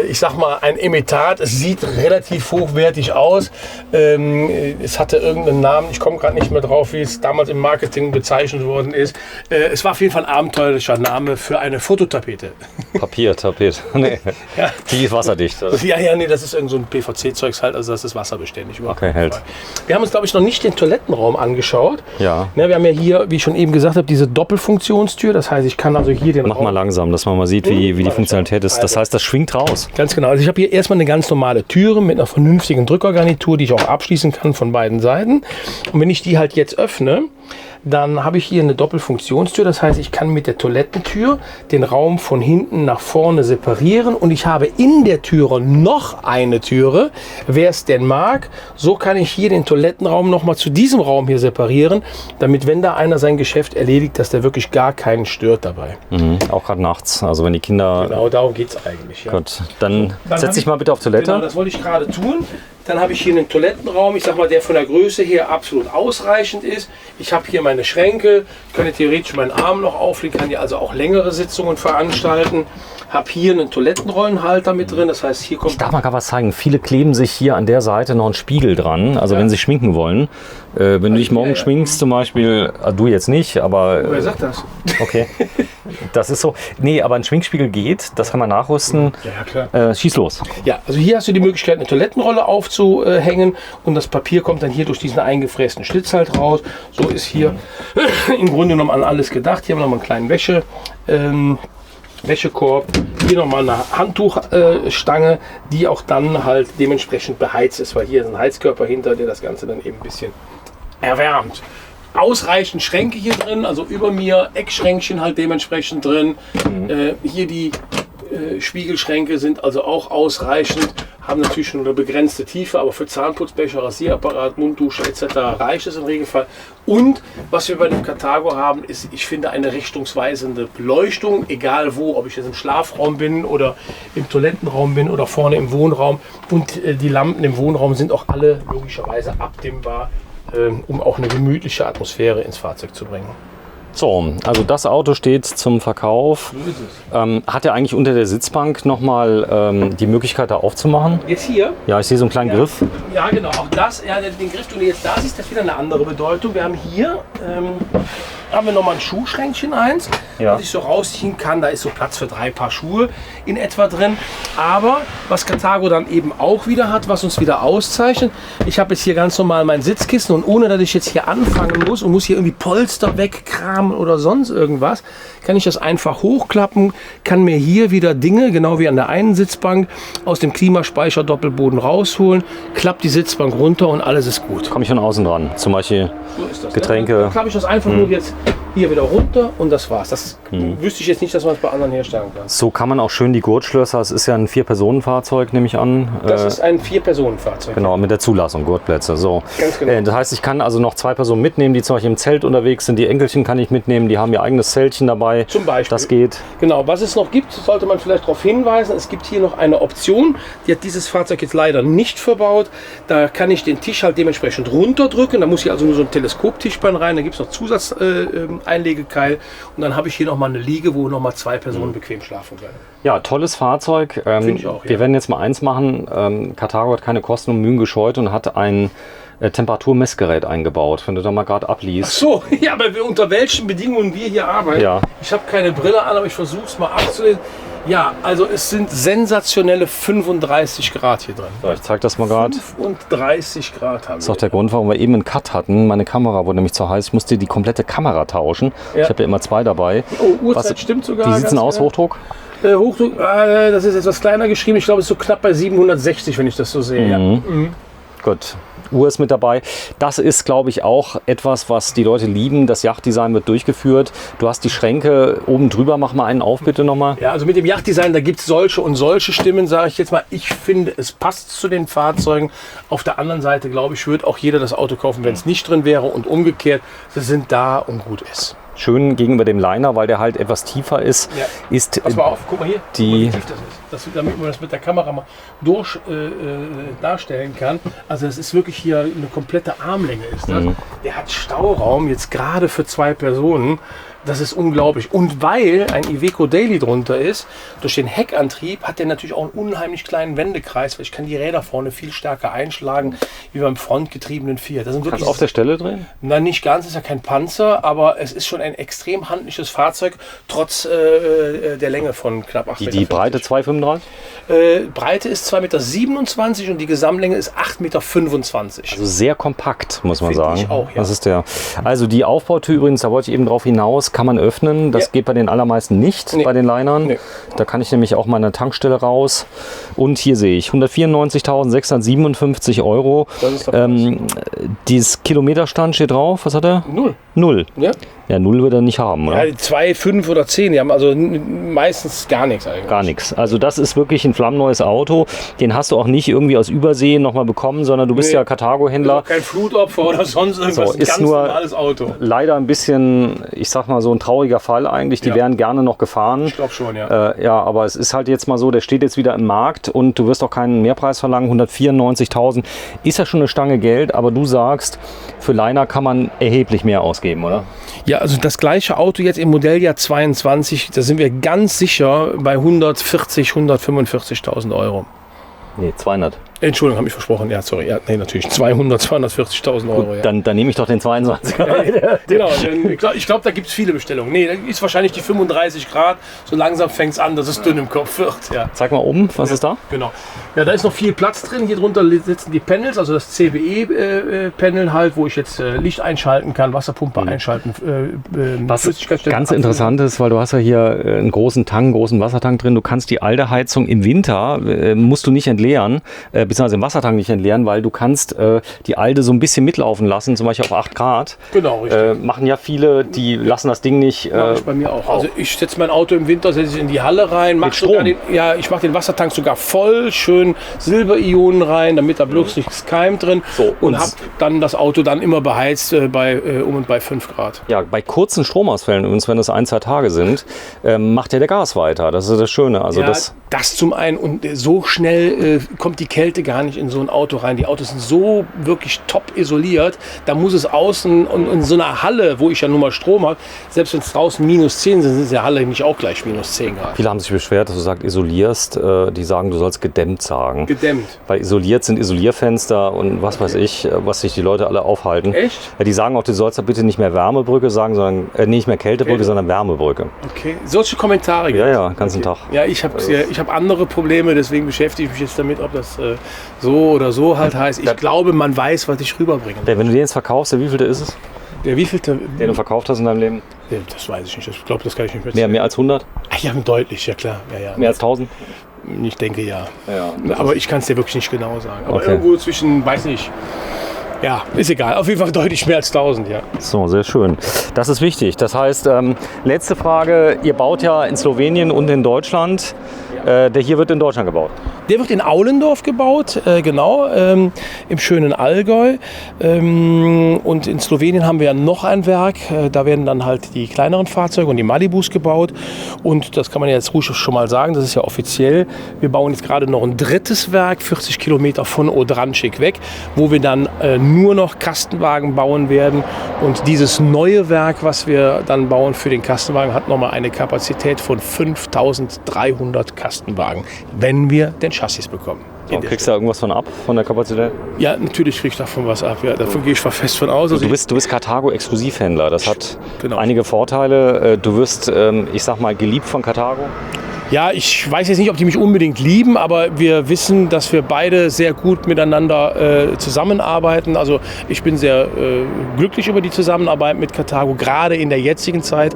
Speaker 2: ich sag mal, ein Imitat. Es sieht relativ hochwertig aus. Es hatte irgendeinen Namen, ich komme gerade nicht mehr drauf, wie es damals im Marketing bezeichnet worden ist. Es war auf jeden Fall ein abenteuerlicher Name für eine Fototapete.
Speaker 1: Papiertapete. Nee.
Speaker 2: Ja.
Speaker 1: Die ist wasserdicht. Oder?
Speaker 2: Ja, nee, das ist irgend so ein PVC-Zeugs halt, also das ist wasserbeständig.
Speaker 1: Okay, hält.
Speaker 2: Wir haben uns, glaube ich, noch nicht den Toilettenraum angeschaut.
Speaker 1: Ja.
Speaker 2: Wir haben ja hier, wie ich schon eben gesagt habe, diese Doppelfunktionstür. Das heißt, ich kann also hier den
Speaker 1: Mach
Speaker 2: Raum...
Speaker 1: mal langsam, dass man mal sieht, wie die Funktionalität ist. Das heißt, das schwingt raus.
Speaker 2: Ganz genau. Also ich habe hier erstmal eine ganz normale Türe mit einer vernünftigen Drückorganitur, die ich auch abschließen kann von beiden Seiten. Und wenn ich die halt jetzt öffne, dann habe ich hier eine Doppelfunktionstür. Das heißt, ich kann mit der Toilettentür den Raum von hinten nach vorne separieren und ich habe in der Türe noch eine Türe, wer es denn mag. So kann ich hier den Toilettenraum nochmal zu diesem Raum hier separieren, damit, wenn da einer sein Geschäft erledigt, dass der wirklich gar keinen stört dabei.
Speaker 1: Auch gerade nachts, also wenn die Kinder...
Speaker 2: Genau, darum geht es eigentlich. Ja.
Speaker 1: Gut, dann setz dich mal bitte auf
Speaker 2: Genau,
Speaker 1: Toilette.
Speaker 2: das wollte ich gerade tun. Dann habe ich hier einen Toilettenraum, ich sag mal, der von der Größe her absolut ausreichend ist. Ich habe hier meine Schränke, könnte theoretisch meinen Arm noch auflegen, kann hier also auch längere Sitzungen veranstalten. Habe hier einen Toilettenrollenhalter mit drin, das heißt, hier kommt...
Speaker 1: Ich darf mal gerade was zeigen. Viele kleben sich hier an der Seite noch einen Spiegel dran, also wenn sie schminken wollen. Wenn du dich morgen schminkst zum Beispiel, du jetzt nicht, aber...
Speaker 2: Wer sagt das?
Speaker 1: Okay, das ist so. Nee, aber ein Schminkspiegel geht, das kann man nachrüsten.
Speaker 2: Ja, klar.
Speaker 1: Schieß los.
Speaker 2: Ja, also hier hast du die Möglichkeit, eine Toilettenrolle aufzuhängen und das Papier kommt dann hier durch diesen eingefrästen Schlitz halt raus. So ist hier im Grunde genommen an alles gedacht. Hier haben wir noch mal einen kleinen Wäschekorb, hier nochmal eine Handtuchstange, die auch dann halt dementsprechend beheizt ist, weil hier ist ein Heizkörper hinter, der das Ganze dann eben ein bisschen erwärmt. Ausreichend Schränke hier drin, also über mir Eckschränkchen halt dementsprechend drin. Hier die Spiegelschränke sind also auch ausreichend, haben natürlich schon eine begrenzte Tiefe, aber für Zahnputzbecher, Rasierapparat, Munddusche etc. reicht es im Regelfall. Und was wir bei dem Karthago haben, ist, ich finde, eine richtungsweisende Beleuchtung, egal wo, ob ich jetzt im Schlafraum bin oder im Toilettenraum bin oder vorne im Wohnraum. Und die Lampen im Wohnraum sind auch alle logischerweise abdimmbar, um auch eine gemütliche Atmosphäre ins Fahrzeug zu bringen.
Speaker 1: So, also das Auto steht zum Verkauf.
Speaker 2: So ist es.
Speaker 1: Hat er eigentlich unter der Sitzbank nochmal die Möglichkeit da aufzumachen?
Speaker 2: Jetzt hier?
Speaker 1: Ja, ich sehe so einen kleinen Griff.
Speaker 2: Ja, genau. Auch das, ja, den Griff, den du jetzt da siehst, das hat wieder eine andere Bedeutung. Wir haben hier haben wir nochmal ein Schuhschränkchen eins, das ich so rausziehen kann. Da ist so Platz für 3 Paar Schuhe in etwa drin. Aber was Karthago dann eben auch wieder hat, was uns wieder auszeichnet, ich habe jetzt hier ganz normal mein Sitzkissen und ohne, dass ich jetzt hier anfangen muss und muss hier irgendwie Polster wegkramen oder sonst irgendwas, kann ich das einfach hochklappen, kann mir hier wieder Dinge, genau wie an der einen Sitzbank, aus dem Klimaspeicher Doppelboden rausholen, klappt die Sitzbank runter und alles ist gut.
Speaker 1: Komme ich von außen dran, zum Beispiel
Speaker 2: So ist das,
Speaker 1: Getränke.
Speaker 2: Ne? Dann klappe ich das einfach nur jetzt hier wieder runter und das war's. Das wüsste ich jetzt nicht, dass man es bei anderen herstellen kann.
Speaker 1: So kann man auch schön die Gurtschlösser, es ist ja ein 4-Personen-Fahrzeug, nehme ich an.
Speaker 2: Das ist ein 4-Personen-Fahrzeug.
Speaker 1: Genau, mit der Zulassung, Gurtplätze. So.
Speaker 2: Ganz genau.
Speaker 1: Das heißt, ich kann also noch 2 Personen mitnehmen, die zum Beispiel im Zelt unterwegs sind. Die Enkelchen kann ich mitnehmen, die haben ihr eigenes Zeltchen dabei.
Speaker 2: Zum Beispiel.
Speaker 1: Das geht.
Speaker 2: Genau, was es noch gibt, sollte man vielleicht darauf hinweisen, es gibt hier noch eine Option, die hat dieses Fahrzeug jetzt leider nicht verbaut. Da kann ich den Tisch halt dementsprechend runterdrücken, da muss hier also nur so ein Teleskoptischbein rein, da gibt es noch Zusatzeinlegekeil und dann habe ich hier nochmal eine Liege, wo nochmal 2 Personen bequem schlafen können.
Speaker 1: Ja, tolles Fahrzeug.
Speaker 2: Finde ich auch,
Speaker 1: Wir werden jetzt mal eins machen. Karthago hat keine Kosten und Mühen gescheut und hat ein Temperaturmessgerät eingebaut, wenn du da mal gerade abliest.
Speaker 2: So, ja, aber unter welchen Bedingungen wir hier arbeiten.
Speaker 1: Ja.
Speaker 2: Ich habe keine Brille an, aber ich versuche es mal abzulesen. Ja, also es sind sensationelle 35 Grad hier drin.
Speaker 1: So, ich zeige das mal gerade.
Speaker 2: 35 Grad haben
Speaker 1: Das ist auch der Grund, warum wir eben einen Cut hatten. Meine Kamera wurde nämlich zu heiß. Ich musste die komplette Kamera tauschen.
Speaker 2: Ja.
Speaker 1: Ich habe ja immer 2 dabei.
Speaker 2: Oh, Uhrzeit stimmt sogar.
Speaker 1: Wie sieht es denn
Speaker 2: ganz
Speaker 1: aus, Hochdruck?
Speaker 2: Hochdruck, das ist etwas kleiner geschrieben. Ich glaube, es ist so knapp bei 760, wenn ich das so sehe. Ja.
Speaker 1: Gut. Uhr ist mit dabei. Das ist, glaube ich, auch etwas, was die Leute lieben. Das Yachtdesign wird durchgeführt. Du hast die Schränke oben drüber. Mach mal einen auf, bitte nochmal.
Speaker 2: Ja, also mit dem Yachtdesign, da gibt es solche und solche Stimmen, sage ich jetzt mal. Ich finde, es passt zu den Fahrzeugen. Auf der anderen Seite, glaube ich, würde auch jeder das Auto kaufen, wenn es nicht drin wäre und umgekehrt. Sie sind da und gut ist.
Speaker 1: schön gegenüber dem Liner, weil der halt etwas tiefer ist, ist
Speaker 2: Pass mal auf, guck mal hier,
Speaker 1: die...
Speaker 2: wie tief das ist. Damit man das mit der Kamera mal darstellen kann. Also das ist wirklich hier eine komplette Armlänge ist das. Der hat Stauraum jetzt gerade für 2 Personen. Das ist unglaublich. Und weil ein Iveco Daily drunter ist, durch den Heckantrieb hat der natürlich auch einen unheimlich kleinen Wendekreis, weil ich kann die Räder vorne viel stärker einschlagen, wie beim frontgetriebenen Fiat. Das sind wirklich,
Speaker 1: Kannst du auf der Stelle drehen?
Speaker 2: na, nicht ganz, ist ja kein Panzer, aber es ist schon ein extrem handliches Fahrzeug, trotz der Länge von knapp 8 Meter.
Speaker 1: Die Breite 2,35?
Speaker 2: Breite ist 2,27 Meter und die Gesamtlänge ist 8,25 Meter.
Speaker 1: Also sehr kompakt, muss man
Speaker 2: Finde
Speaker 1: sagen.
Speaker 2: ich auch, ja.
Speaker 1: Das ist der. Also die Aufbautür übrigens, da wollte ich eben drauf hinaus, kann man öffnen. Das geht bei den allermeisten nicht, bei den Linern.
Speaker 2: Nee.
Speaker 1: Da kann ich nämlich auch mal eine Tankstelle raus. Und hier sehe ich 194.657 Euro.
Speaker 2: Das ist doch
Speaker 1: Dieses Kilometerstand steht drauf. Was hat er?
Speaker 2: 0.
Speaker 1: 0.
Speaker 2: Ja?
Speaker 1: Ja, 0 wird er nicht haben, oder?
Speaker 2: Ja, 2, 5 oder 10, die haben also meistens gar nichts eigentlich.
Speaker 1: Gar nichts. Also das ist wirklich ein flammneues Auto. Den hast du auch nicht irgendwie aus Übersee nochmal bekommen, sondern du bist ja Carthago-Händler.
Speaker 2: Kein Flutopfer oder sonst irgendwas.
Speaker 1: So, ist
Speaker 2: ganz
Speaker 1: nur
Speaker 2: normales Auto.
Speaker 1: leider ein bisschen, ich sag mal, so ein trauriger Fall eigentlich. Die wären gerne noch gefahren.
Speaker 2: Ich glaube schon, ja.
Speaker 1: Ja, aber es ist halt jetzt mal so, der steht jetzt wieder im Markt und du wirst auch keinen Mehrpreis verlangen. 194.000 ist ja schon eine Stange Geld, aber du sagst, für Liner kann man erheblich mehr ausgeben, oder?
Speaker 2: Ja, also das gleiche Auto jetzt im Modelljahr 22, da sind wir ganz sicher bei 145.000 Euro.
Speaker 1: Nee, 200.
Speaker 2: Entschuldigung, habe ich versprochen. Ja, sorry. Ja, nee, natürlich. 240.000 Euro. Ja.
Speaker 1: Dann nehme ich doch den 22er.
Speaker 2: Genau, ich glaube, da gibt es viele Bestellungen. Nee, da ist wahrscheinlich die 35 Grad. So langsam fängt es an, dass es dünn im Kopf wird. Ja.
Speaker 1: Zeig mal oben, was ist da?
Speaker 2: Genau. Ja, da ist noch viel Platz drin. Hier drunter sitzen die Panels, also das CBE-Panel halt, wo ich jetzt Licht einschalten kann, Wasserpumpe einschalten,
Speaker 1: Was
Speaker 2: Flüssigkeitsstelle
Speaker 1: ganz
Speaker 2: abfüllen.
Speaker 1: interessant ist, weil du hast ja hier einen großen Wassertank drin. Du kannst die alte Heizung im Winter, musst du nicht entleeren, beziehungsweise den Wassertank nicht entleeren, weil du kannst die alte so ein bisschen mitlaufen lassen, zum Beispiel auf 8 Grad.
Speaker 2: Genau, richtig.
Speaker 1: Machen ja viele, die lassen das Ding nicht.
Speaker 2: Mach ich bei mir auch. Also ich setze mein Auto im Winter, setze ich in die Halle rein,
Speaker 1: Mit Strom?
Speaker 2: ich mache den Wassertank sogar voll, schön Silberionen rein, damit da bloß nichts keimt drin
Speaker 1: So,
Speaker 2: und
Speaker 1: und
Speaker 2: habe dann das Auto dann immer beheizt bei um und bei 5 Grad.
Speaker 1: Ja, bei kurzen Stromausfällen, übrigens, wenn das 1-2 Tage sind, macht ja der Gas weiter. Das ist das Schöne. Also
Speaker 2: Ja, das zum einen und so schnell kommt die Kälte gar nicht in so ein Auto rein. Die Autos sind so wirklich top isoliert, da muss es außen und in so einer Halle, wo ich ja nun mal Strom habe, selbst wenn es draußen -10 sind, sind es in der Halle nicht auch gleich -10 Grad.
Speaker 1: viele haben sich beschwert, dass du sagst, isolierst. Die sagen, du sollst gedämmt sagen.
Speaker 2: Gedämmt.
Speaker 1: Weil isoliert sind Isolierfenster und was weiß ich, was sich die Leute alle aufhalten.
Speaker 2: Echt?
Speaker 1: Ja, die sagen auch, du sollst da bitte nicht mehr Wärmebrücke sagen, sondern nicht mehr Kältebrücke, sondern Wärmebrücke.
Speaker 2: Okay, solche Kommentare
Speaker 1: Ja, ja, ganzen Tag.
Speaker 2: Ja, ich hab andere Probleme, deswegen beschäftige ich mich jetzt damit, ob das so oder so halt heißt. Ich glaube, man weiß, was ich rüberbringen will.
Speaker 1: Wenn du den jetzt verkaufst, der wievielte ist es,
Speaker 2: Der wievielte?
Speaker 1: den du verkauft hast in deinem Leben?
Speaker 2: Das weiß ich nicht. Ich glaube, das kann ich nicht mehr
Speaker 1: Mehr als 100?
Speaker 2: Ach ja, deutlich, ja klar. Ja.
Speaker 1: Mehr als 1000?
Speaker 2: Ich denke ja.
Speaker 1: Ja.
Speaker 2: Aber ich kann es dir wirklich nicht genau sagen. Aber
Speaker 1: Okay.
Speaker 2: irgendwo zwischen, weiß nicht. Ja, ist egal. Auf jeden Fall deutlich mehr als 1000, ja.
Speaker 1: So, sehr schön. Das ist wichtig. Das heißt, letzte Frage, ihr baut ja in Slowenien und in Deutschland. Der hier wird in Deutschland gebaut.
Speaker 2: Der wird in Aulendorf gebaut, genau, im schönen Allgäu. Und in Slowenien haben wir ja noch ein Werk. Da werden dann halt die kleineren Fahrzeuge und die Malibus gebaut. Und das kann man jetzt ruhig schon mal sagen, das ist ja offiziell. Wir bauen jetzt gerade noch ein drittes Werk, 40 Kilometer von Odrančík weg, wo wir dann nur noch Kastenwagen bauen werden. Und dieses neue Werk, was wir dann bauen für den Kastenwagen, hat nochmal eine Kapazität von 5.300 Kastenwagen, wenn wir den Chassis bekommen.
Speaker 1: Und kriegst du da irgendwas von ab, von der Kapazität?
Speaker 2: Ja, natürlich kriege ich davon was ab. Ja, davon gehe ich fest von aus. Also
Speaker 1: Du bist Carthago-Exklusivhändler. Das hat
Speaker 2: Genau.
Speaker 1: einige Vorteile. Du wirst, ich sag mal, geliebt von Carthago.
Speaker 2: Ja, ich weiß jetzt nicht, ob die mich unbedingt lieben, aber wir wissen, dass wir beide sehr gut miteinander zusammenarbeiten. Also ich bin sehr glücklich über die Zusammenarbeit mit Carthago, gerade in der jetzigen Zeit.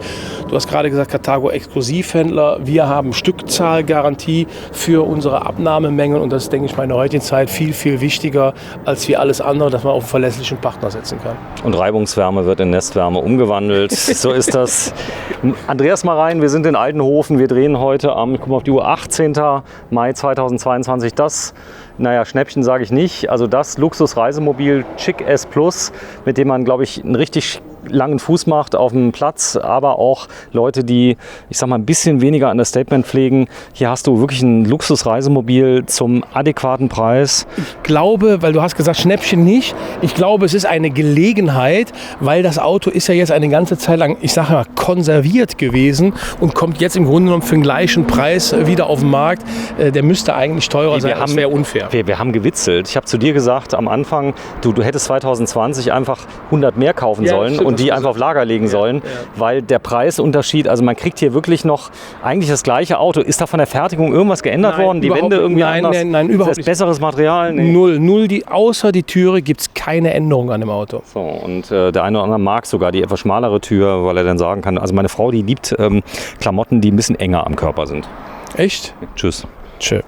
Speaker 2: Du hast gerade gesagt, Carthago Exklusivhändler. Wir haben Stückzahlgarantie für unsere Abnahmemengen und das ist, denke ich, mal in der heutigen Zeit viel, viel wichtiger als wie alles andere, dass man auf einen verlässlichen Partner setzen kann.
Speaker 1: Und Reibungswärme wird in Nestwärme umgewandelt. So ist das. Andreas Marein, wir sind in Altenhofen. Wir drehen heute am, guck mal auf die Uhr, 18. Mai 2022. Das, naja, Schnäppchen sage ich nicht. Also das Luxus-Reisemobil Chic S Plus, mit dem man, glaube ich, ein richtig langen Fuß macht auf dem Platz, aber auch Leute, die, ich sag mal, ein bisschen weniger Understatement pflegen. Hier hast du wirklich ein Luxusreisemobil zum adäquaten Preis.
Speaker 2: Ich glaube, weil du hast gesagt, Schnäppchen nicht. Ich glaube, es ist eine Gelegenheit, weil das Auto ist ja jetzt eine ganze Zeit lang, ich sage mal, konserviert gewesen und kommt jetzt im Grunde genommen für den gleichen Preis wieder auf den Markt. Der müsste eigentlich teurer sein. Das wäre unfair.
Speaker 1: Wir haben gewitzelt. Ich habe zu dir gesagt am Anfang, du hättest 2020 einfach 100 mehr kaufen sollen und die einfach auf Lager legen sollen, weil der Preisunterschied, also man kriegt hier wirklich noch eigentlich das gleiche Auto. Ist da von der Fertigung irgendwas geändert worden? Die Wände irgendwie anders?
Speaker 2: Nein, überhaupt nicht.
Speaker 1: Besseres Material? Nee.
Speaker 2: Null. Außer die Türe gibt es keine Änderung an dem Auto.
Speaker 1: So, und der eine oder andere mag sogar die etwas schmalere Tür, weil er dann sagen kann, also meine Frau, die liebt Klamotten, die ein bisschen enger am Körper sind.
Speaker 2: Echt?
Speaker 1: Tschüss.
Speaker 2: Tschö.